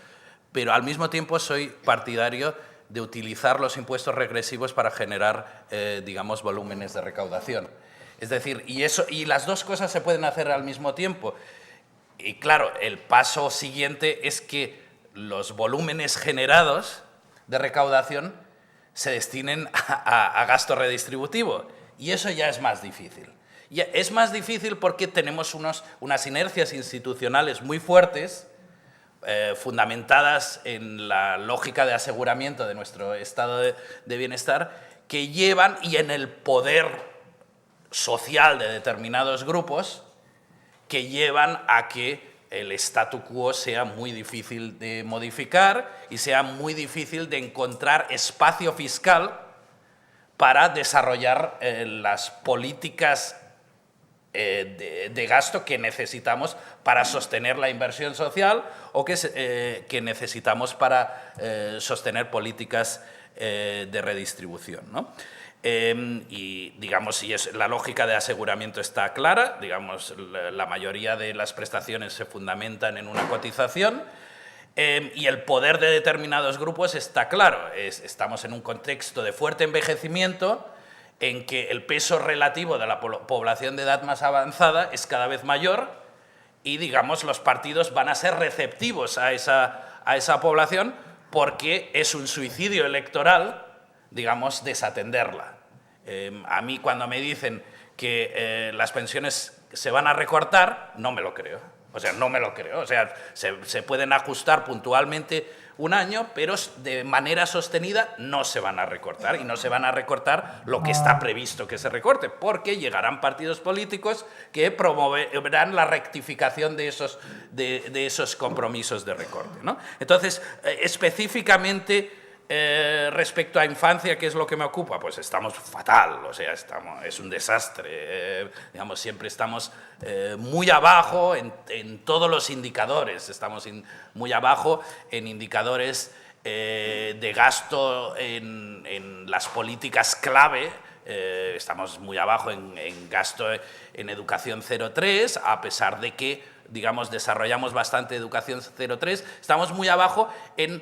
Speaker 5: pero al mismo tiempo soy partidario de utilizar los impuestos regresivos para generar, digamos, volúmenes de recaudación. Es decir, y las dos cosas se pueden hacer al mismo tiempo. Y claro, el paso siguiente es que los volúmenes generados de recaudación se destinen a gasto redistributivo. Y eso ya es más difícil. Y es más difícil porque tenemos unas inercias institucionales muy fuertes, fundamentadas en la lógica de aseguramiento de nuestro estado de bienestar, que llevan, y en el poder social de determinados grupos, que llevan a que el statu quo sea muy difícil de modificar y sea muy difícil de encontrar espacio fiscal para desarrollar las políticas de gasto que necesitamos para sostener la inversión social o que necesitamos para sostener políticas de redistribución, ¿no? Y digamos, si la lógica de aseguramiento está clara, digamos, la mayoría de las prestaciones se fundamentan en una cotización, y el poder de determinados grupos está claro. Estamos en un contexto de fuerte envejecimiento en que el peso relativo de la población de edad más avanzada es cada vez mayor y, digamos, los partidos van a ser receptivos a esa población porque es un suicidio electoral, digamos, desatenderla. A mí, cuando me dicen que las pensiones se van a recortar, no me lo creo. O sea, no me lo creo. O sea, se pueden ajustar puntualmente un año, pero de manera sostenida no se van a recortar, y no se van a recortar lo que está previsto que se recorte, porque llegarán partidos políticos que promoverán la rectificación de esos compromisos de recorte, ¿no? Entonces, específicamente respecto a infancia, ¿qué es lo que me ocupa? Pues estamos fatal, o sea, es un desastre. Digamos, siempre estamos muy abajo en todos los indicadores. Estamos muy abajo en indicadores de gasto en las políticas clave. Estamos muy abajo en gasto en educación 0,3, a pesar de que, digamos, desarrollamos bastante educación 0,3, estamos muy abajo en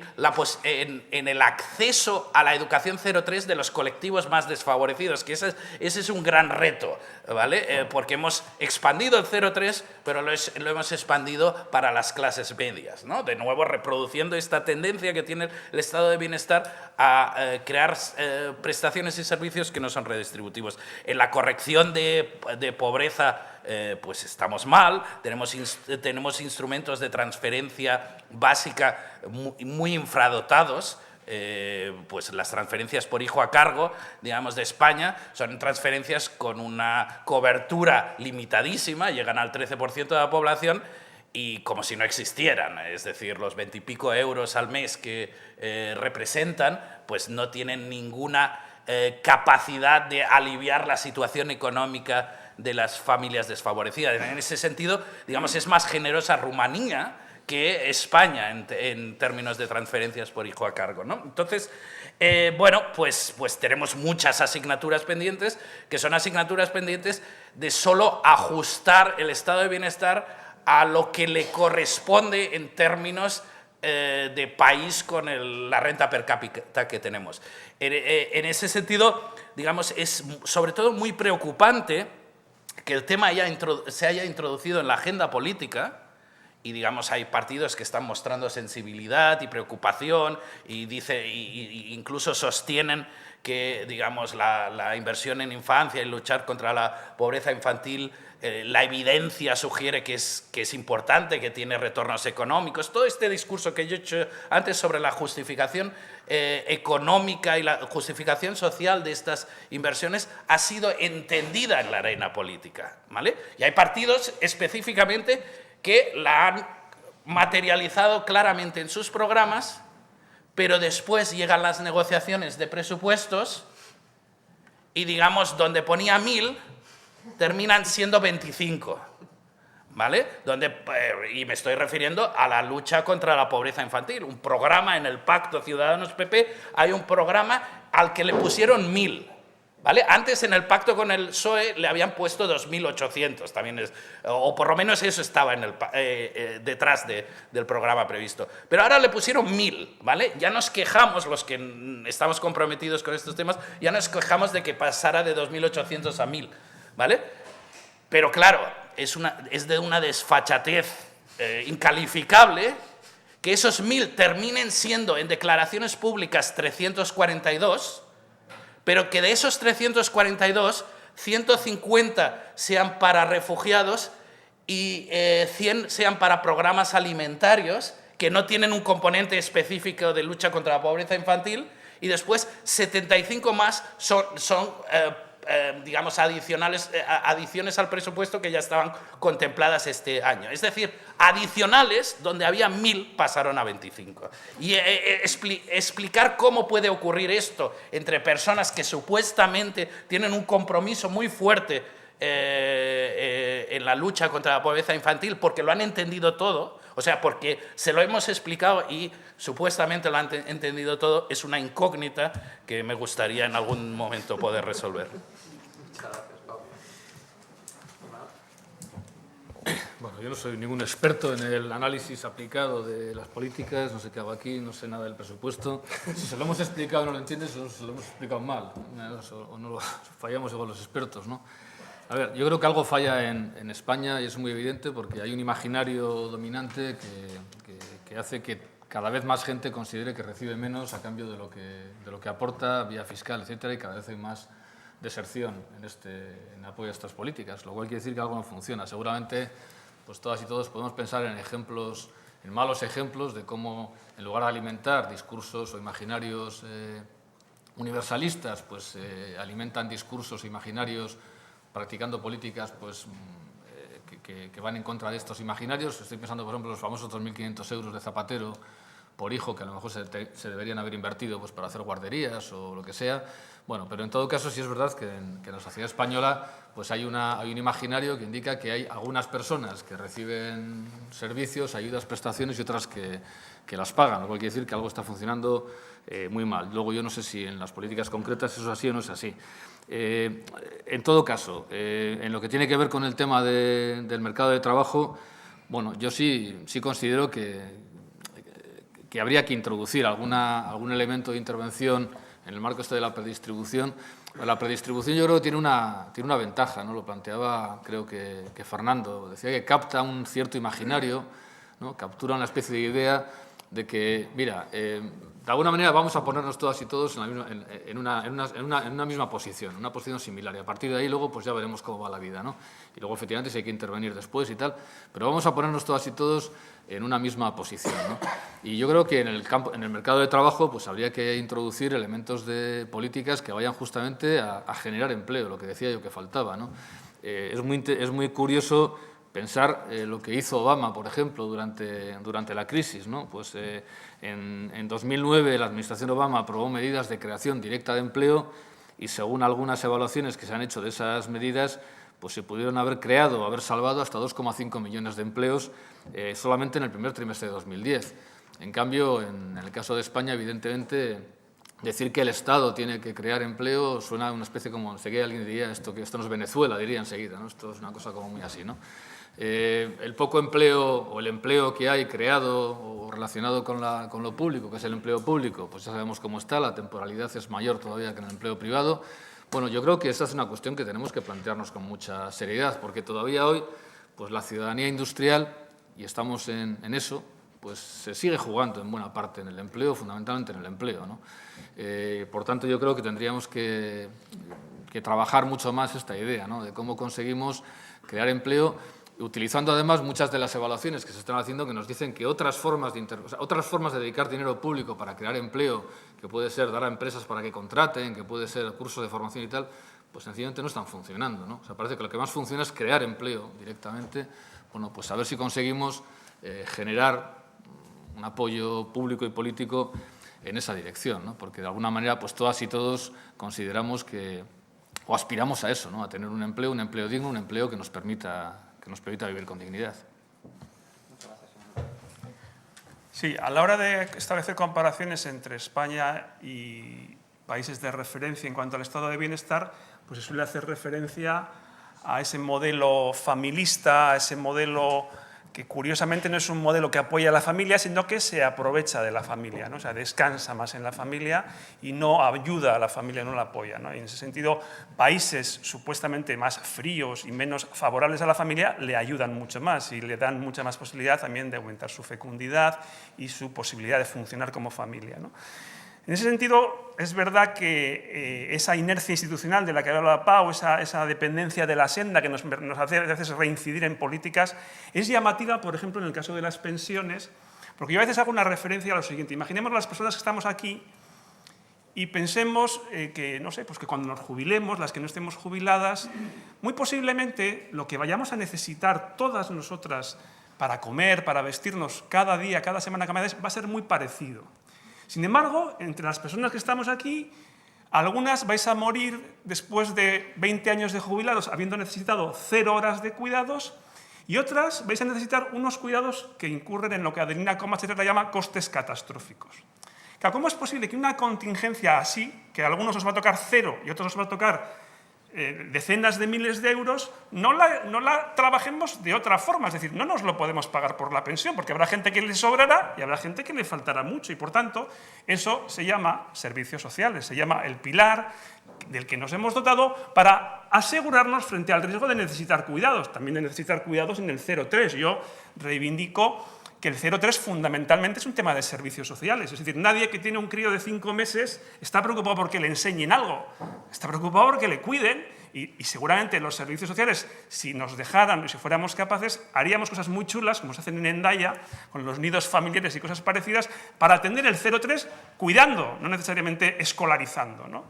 Speaker 5: el acceso a la educación 0,3 de los colectivos más desfavorecidos, que ese es un gran reto, ¿vale? Porque hemos expandido el 0,3, pero lo hemos expandido para las clases medias, ¿no? De nuevo, reproduciendo esta tendencia que tiene el estado de bienestar a crear prestaciones y servicios que no son redistributivos. En la corrección de pobreza, pues estamos mal, tenemos instrumentos de transferencia básica muy infradotados. Pues las transferencias por hijo a cargo, digamos, de España son transferencias con una cobertura limitadísima, llegan al 13% de la población y como si no existieran, es decir, los 20 y pico euros al mes que representan, pues no tienen ninguna capacidad de aliviar la situación económica de las familias desfavorecidas. En ese sentido, digamos, es más generosa Rumanía que España en términos de transferencias por hijo a cargo, ¿no? Entonces, bueno, pues tenemos muchas asignaturas pendientes, que son asignaturas pendientes de solo ajustar el estado de bienestar a lo que le corresponde en términos de país con la renta per cápita que tenemos. En ese sentido, digamos, es sobre todo muy preocupante que el tema se haya introducido en la agenda política y, digamos, hay partidos que están mostrando sensibilidad y preocupación y incluso sostienen que, digamos, la inversión en infancia y luchar contra la pobreza infantil, la evidencia sugiere que es importante, que tiene retornos económicos. Todo este discurso que yo he hecho antes sobre la justificación económica y la justificación social de estas inversiones ha sido entendida en la arena política, ¿vale? Y hay partidos específicamente que la han materializado claramente en sus programas, pero después llegan las negociaciones de presupuestos y, digamos, donde ponía 1.000, terminan siendo 25, ¿vale? Y me estoy refiriendo a la lucha contra la pobreza infantil. Un programa en el Pacto Ciudadanos-PP, hay un programa al que le pusieron 1.000, ¿vale? Antes en el pacto con el PSOE le habían puesto 2.800, también o por lo menos eso estaba detrás del programa previsto. Pero ahora le pusieron 1.000, ¿vale? Ya nos quejamos, los que estamos comprometidos con estos temas, ya nos quejamos de que pasara de 2.800 a 1.000, ¿vale? Pero claro, es de una desfachatez incalificable que esos 1.000 terminen siendo en declaraciones públicas 342, pero que de esos 342 150 sean para refugiados y 100 sean para programas alimentarios que no tienen un componente específico de lucha contra la pobreza infantil, y después 75 más son digamos, adiciones al presupuesto que ya estaban contempladas este año. Es decir, adicionales, donde había 1.000, pasaron a 25. Y explicar cómo puede ocurrir esto entre personas que supuestamente tienen un compromiso muy fuerte en la lucha contra la pobreza infantil, porque lo han entendido todo, o sea, porque se lo hemos explicado y supuestamente lo han entendido todo, es una incógnita que me gustaría en algún momento poder resolver.
Speaker 4: Bueno, yo no soy ningún experto en el análisis aplicado de las políticas, no sé qué hago aquí, no sé nada del presupuesto. Si se lo hemos explicado y no lo entiendes, se lo hemos explicado mal, o no lo fallamos igual los expertos, ¿no? A ver, yo creo que algo falla en España y es muy evidente porque hay un imaginario dominante que hace que cada vez más gente considere que recibe menos a cambio de lo que aporta vía fiscal, etcétera, y cada vez hay más deserción en apoyo a estas políticas, lo cual quiere decir que algo no funciona. Seguramente, pues todas y todos podemos pensar en ejemplos, en malos ejemplos de cómo, en lugar de alimentar discursos o imaginarios universalistas, pues alimentan discursos imaginarios practicando políticas pues, que van en contra de estos imaginarios. Estoy pensando, por ejemplo, en los famosos 2.500 euros de Zapatero por hijo, que a lo mejor se deberían haber invertido pues, para hacer guarderías o lo que sea. Bueno, pero en todo caso sí es verdad que en la sociedad española pues hay un imaginario que indica que hay algunas personas que reciben servicios, ayudas, prestaciones y otras que las pagan, lo cual quiere decir que algo está funcionando muy mal. Luego yo no sé si en las políticas concretas eso es así o no es así. En todo caso, en lo que tiene que ver con el tema del mercado de trabajo, bueno, yo sí considero que habría que introducir algún elemento de intervención en el marco de la predistribución. La predistribución yo creo que tiene una ventaja, ¿no? Lo planteaba creo que Fernando, decía que capta un cierto imaginario, ¿no? Captura una especie de idea de que, mira, de alguna manera vamos a ponernos todas y todos en una misma posición, una posición similar, y a partir de ahí luego pues ya veremos cómo va la vida, ¿no? Y luego efectivamente si hay que intervenir después y tal, pero vamos a ponernos todas y todos en una misma posición, ¿no? Y yo creo que en el mercado de trabajo pues habría que introducir elementos de políticas que vayan justamente a generar empleo, lo que decía yo que faltaba, ¿no? Es muy curioso pensar lo que hizo Obama, por ejemplo, durante la crisis, ¿no? Pues en 2009 la administración Obama aprobó medidas de creación directa de empleo y según algunas evaluaciones que se han hecho de esas medidas, pues se pudieron haber creado o haber salvado hasta 2,5 millones de empleos solamente en el primer trimestre de 2010. En cambio, en el caso de España, evidentemente, decir que el Estado tiene que crear empleo suena a una especie como, enseguida alguien diría que esto no es Venezuela, diría enseguida, ¿no? Esto es una cosa como muy así, ¿no? El poco empleo o el empleo que hay creado o relacionado con lo público, que es el empleo público, pues ya sabemos cómo está, la temporalidad es mayor todavía que en el empleo privado. Bueno, yo creo que esta es una cuestión que tenemos que plantearnos con mucha seriedad, porque todavía hoy pues la ciudadanía industrial, y estamos en eso, pues se sigue jugando en buena parte en el empleo, fundamentalmente en el empleo, ¿no? Por tanto, yo creo que tendríamos que trabajar mucho más esta idea, ¿no? De cómo conseguimos crear empleo, utilizando además muchas de las evaluaciones que se están haciendo que nos dicen que otras formas de dedicar dinero público para crear empleo, que puede ser dar a empresas para que contraten, que puede ser cursos de formación y tal, pues sencillamente no están funcionando, ¿no? O sea, parece que lo que más funciona es crear empleo directamente. Bueno, pues a ver si conseguimos generar un apoyo público y político en esa dirección, ¿no? Porque de alguna manera pues todas y todos consideramos o aspiramos a eso, ¿no? A tener un empleo digno, un empleo que nos permita vivir con dignidad.
Speaker 3: Sí, a la hora de establecer comparaciones entre España y países de referencia en cuanto al estado de bienestar, pues se suele hacer referencia a ese modelo familista, a ese modelo que curiosamente no es un modelo que apoya a la familia, sino que se aprovecha de la familia, ¿no? O sea, descansa más en la familia y no ayuda a la familia, no la apoya, ¿no? Y en ese sentido, países supuestamente más fríos y menos favorables a la familia le ayudan mucho más y le dan mucha más posibilidad también de aumentar su fecundidad y su posibilidad de funcionar como familia, ¿no? En ese sentido, es verdad que esa inercia institucional de la que habla Pau, esa dependencia de la senda que nos hace a veces reincidir en políticas, es llamativa, por ejemplo, en el caso de las pensiones, porque yo a veces hago una referencia a lo siguiente. Imaginemos las personas que estamos aquí y pensemos que, no sé, pues que cuando nos jubilemos, las que no estemos jubiladas, muy posiblemente lo que vayamos a necesitar todas nosotras para comer, para vestirnos cada día, cada semana, cada mes, va a ser muy parecido. Sin embargo, entre las personas que estamos aquí, algunas vais a morir después de 20 años de jubilados habiendo necesitado 0 horas de cuidados y otras vais a necesitar unos cuidados que incurren en lo que Adelina Comas la llama costes catastróficos. ¿Cómo es posible que una contingencia así, que a algunos os va a tocar 0 y a otros os va a tocar decenas de miles de euros, no la trabajemos de otra forma? Es decir, no nos lo podemos pagar por la pensión, porque habrá gente que le sobrará y habrá gente que le faltará mucho. Y, por tanto, eso se llama servicios sociales, se llama el pilar del que nos hemos dotado para asegurarnos frente al riesgo de necesitar cuidados, también de necesitar cuidados en el 0,3. Yo reivindico que el 0,3 fundamentalmente es un tema de servicios sociales. Es decir, nadie que tiene un crío de 5 meses está preocupado porque le enseñen algo, está preocupado porque le cuiden y seguramente los servicios sociales, si nos dejaran y si fuéramos capaces, haríamos cosas muy chulas, como se hacen en Hendaya, con los nidos familiares y cosas parecidas, para atender el 0,3 cuidando, no necesariamente escolarizando, ¿no?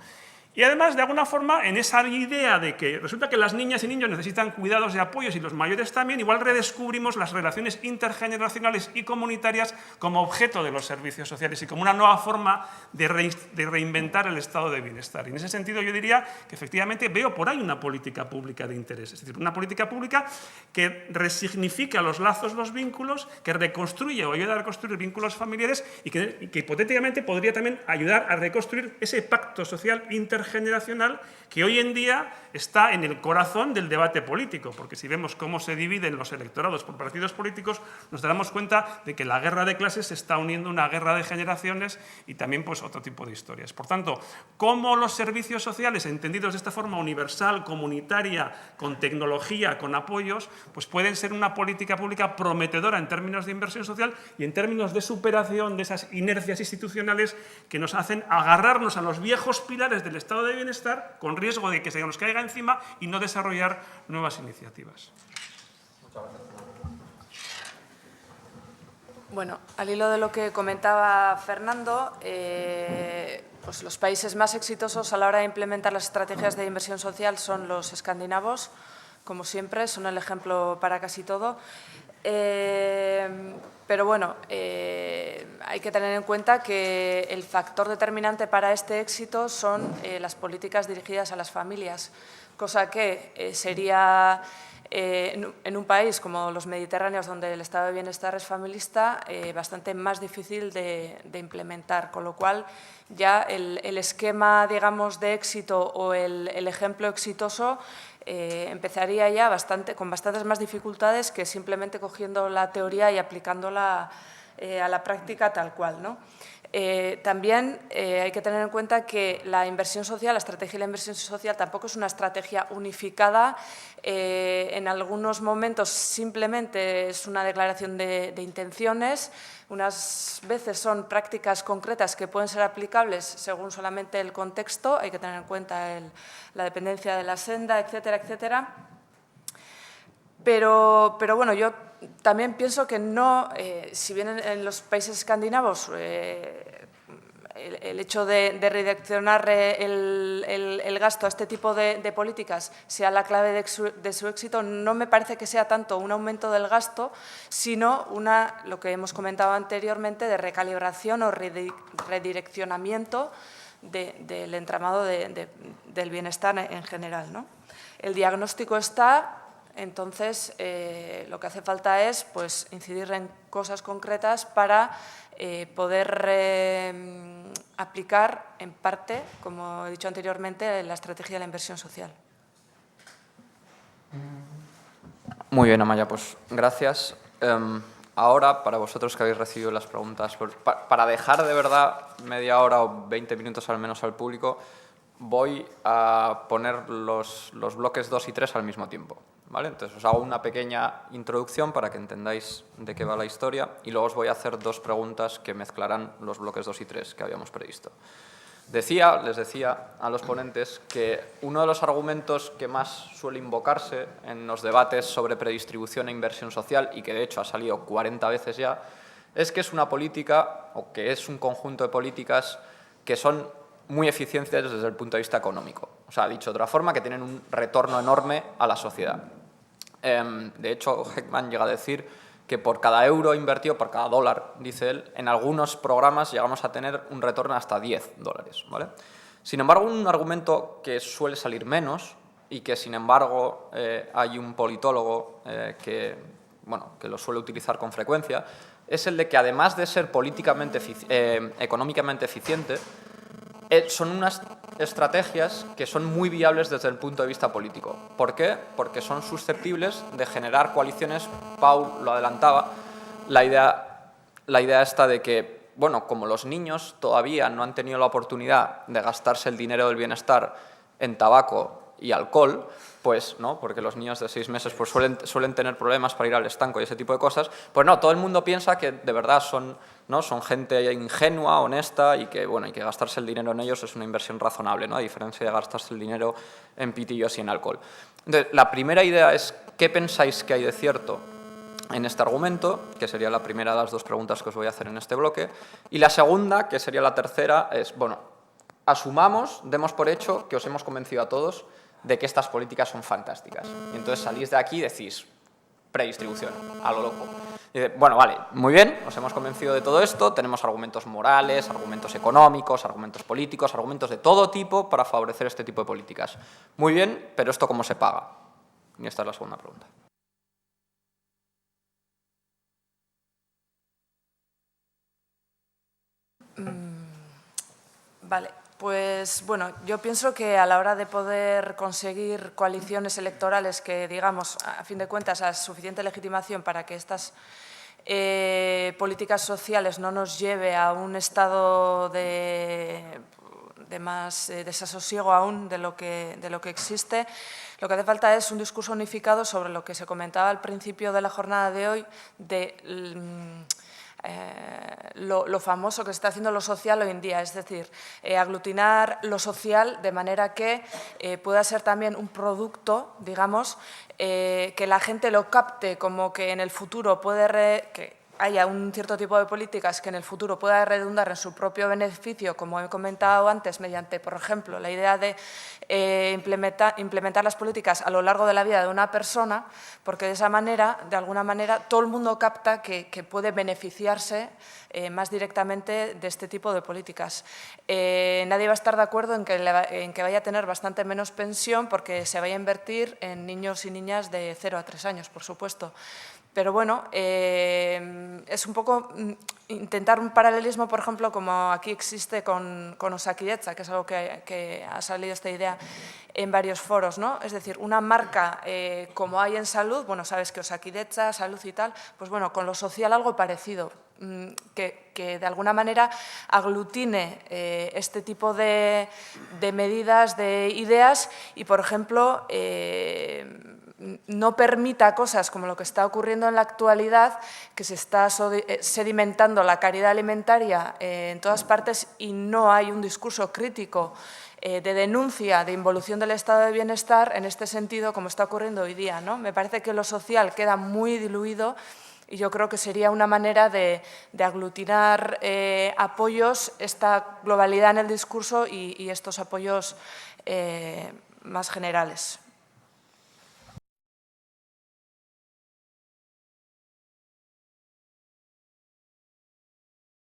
Speaker 3: Y además, de alguna forma, en esa idea de que resulta que las niñas y niños necesitan cuidados y apoyos y los mayores también, igual redescubrimos las relaciones intergeneracionales y comunitarias como objeto de los servicios sociales y como una nueva forma de reinventar el estado de bienestar. Y en ese sentido yo diría que efectivamente veo por ahí una política pública de interés, es decir, una política pública que resignifica los lazos, los vínculos, que reconstruye o ayuda a reconstruir vínculos familiares y que hipotéticamente podría también ayudar a reconstruir ese pacto social intergeneracional que hoy en día está en el corazón del debate político, porque si vemos cómo se dividen los electorados por partidos políticos, nos daremos cuenta de que la guerra de clases se está uniendo a una guerra de generaciones y también pues, otro tipo de historias. Por tanto, cómo los servicios sociales, entendidos de esta forma universal, comunitaria, con tecnología, con apoyos, pues pueden ser una política pública prometedora en términos de inversión social y en términos de superación de esas inercias institucionales que nos hacen agarrarnos a los viejos pilares del estado de bienestar con riesgo de que se nos caiga encima y no desarrollar nuevas iniciativas.
Speaker 2: Bueno, al hilo de lo que comentaba Fernando, pues los países más exitosos a la hora de implementar las estrategias de inversión social son los escandinavos, como siempre, son el ejemplo para casi todo. Pero bueno, hay que tener en cuenta que el factor determinante para este éxito son las políticas dirigidas a las familias, cosa que sería en un país como los mediterráneos, donde el estado de bienestar es familista, bastante más difícil de implementar, con lo cual ya el esquema, digamos, de éxito o el ejemplo exitoso empezaría ya con bastantes más dificultades que simplemente cogiendo la teoría y aplicándola a la práctica tal cual, ¿no? También hay que tener en cuenta que la inversión social, la estrategia de la inversión social tampoco es una estrategia unificada. En algunos momentos simplemente es una declaración de intenciones, unas veces son prácticas concretas que pueden ser aplicables según solamente el contexto, hay que tener en cuenta la dependencia de la senda, etcétera, etcétera. Pero bueno, yo también pienso que no, si bien en los países escandinavos el hecho de redireccionar el gasto a este tipo de políticas sea la clave de su éxito, no me parece que sea tanto un aumento del gasto, sino lo que hemos comentado anteriormente, de recalibración o redireccionamiento del entramado del bienestar en general, ¿no? El diagnóstico está. Entonces, lo que hace falta es pues, incidir en cosas concretas para poder aplicar, en parte, como he dicho anteriormente, la estrategia de la inversión social.
Speaker 1: Muy bien, Amaya, pues gracias. Ahora, para vosotros que habéis recibido las preguntas, para dejar de verdad media hora o 20 minutos al menos al público, voy a poner los bloques 2 y 3 al mismo tiempo. ¿vale? Entonces os hago una pequeña introducción para que entendáis de qué va la historia y luego os voy a hacer dos preguntas que mezclarán los bloques 2 y 3 que habíamos previsto. Les decía a los ponentes que uno de los argumentos que más suele invocarse en los debates sobre predistribución e inversión social, y que de hecho ha salido 40 veces ya, es que es una política o que es un conjunto de políticas que son muy eficientes desde el punto de vista económico. O sea, dicho de otra forma, que tienen un retorno enorme a la sociedad. De hecho, Heckman llega a decir que por cada euro invertido, por cada dólar, dice él, en algunos programas llegamos a tener un retorno hasta 10 dólares. ¿Vale? Sin embargo, un argumento que suele salir menos y que, sin embargo, hay un politólogo que lo suele utilizar con frecuencia, es el de que, además de ser económicamente eficiente, son unas estrategias que son muy viables desde el punto de vista político. ¿Por qué? Porque son susceptibles de generar coaliciones. Paul lo adelantaba, la idea esta de que, bueno, como los niños todavía no han tenido la oportunidad de gastarse el dinero del bienestar en tabaco y alcohol, pues no, porque los niños de 6 meses pues suelen tener problemas para ir al estanco y ese tipo de cosas, pues no, todo el mundo piensa que de verdad son gente ingenua, honesta y que, bueno, y que gastarse el dinero en ellos es una inversión razonable, ¿no? A diferencia de gastarse el dinero en pitillos y en alcohol. Entonces, la primera idea es, ¿qué pensáis que hay de cierto en este argumento? Que sería la primera de las dos preguntas que os voy a hacer en este bloque. Y la segunda, que sería la tercera, es, bueno, asumamos, demos por hecho que os hemos convencido a todos de que estas políticas son fantásticas. Y entonces salís de aquí y decís, predistribución, a lo loco. Y dice, bueno, vale, muy bien, nos hemos convencido de todo esto, tenemos argumentos morales, argumentos económicos, argumentos políticos, argumentos de todo tipo para favorecer este tipo de políticas. Muy bien, pero ¿esto cómo se paga? Y esta es la segunda pregunta.
Speaker 2: Vale. Pues bueno, yo pienso que a la hora de poder conseguir coaliciones electorales que, digamos, a fin de cuentas, a suficiente legitimación para que estas políticas sociales no nos lleve a un estado de más desasosiego aún de lo que existe, lo que hace falta es un discurso unificado sobre lo que se comentaba al principio de la jornada de hoy, de lo famoso que se está haciendo lo social hoy en día, es decir, aglutinar lo social de manera que pueda ser también un producto, digamos, que la gente lo capte como que en el futuro que haya un cierto tipo de políticas que en el futuro pueda redundar en su propio beneficio, como he comentado antes, mediante, por ejemplo, la idea de implementar las políticas a lo largo de la vida de una persona, porque de esa manera, de alguna manera, todo el mundo capta que puede beneficiarse más directamente de este tipo de políticas. Nadie va a estar de acuerdo en que vaya a tener bastante menos pensión porque se vaya a invertir en niños y niñas de 0 a 3 años, por supuesto. Pero bueno, es un poco intentar un paralelismo, por ejemplo, como aquí existe con Osakidetza, que es algo que ha salido esta idea en varios foros, ¿no? Es decir, una marca como hay en salud, bueno, sabes que Osakidetza, salud y tal, pues bueno, con lo social algo parecido, que de alguna manera aglutine este tipo de medidas, de ideas y, por ejemplo, no permita cosas como lo que está ocurriendo en la actualidad, que se está sedimentando la caridad alimentaria en todas partes y no hay un discurso crítico de denuncia, de involución del estado de bienestar en este sentido, como está ocurriendo hoy día, ¿no? Me parece que lo social queda muy diluido y yo creo que sería una manera de aglutinar apoyos, esta globalidad en el discurso y estos apoyos más generales.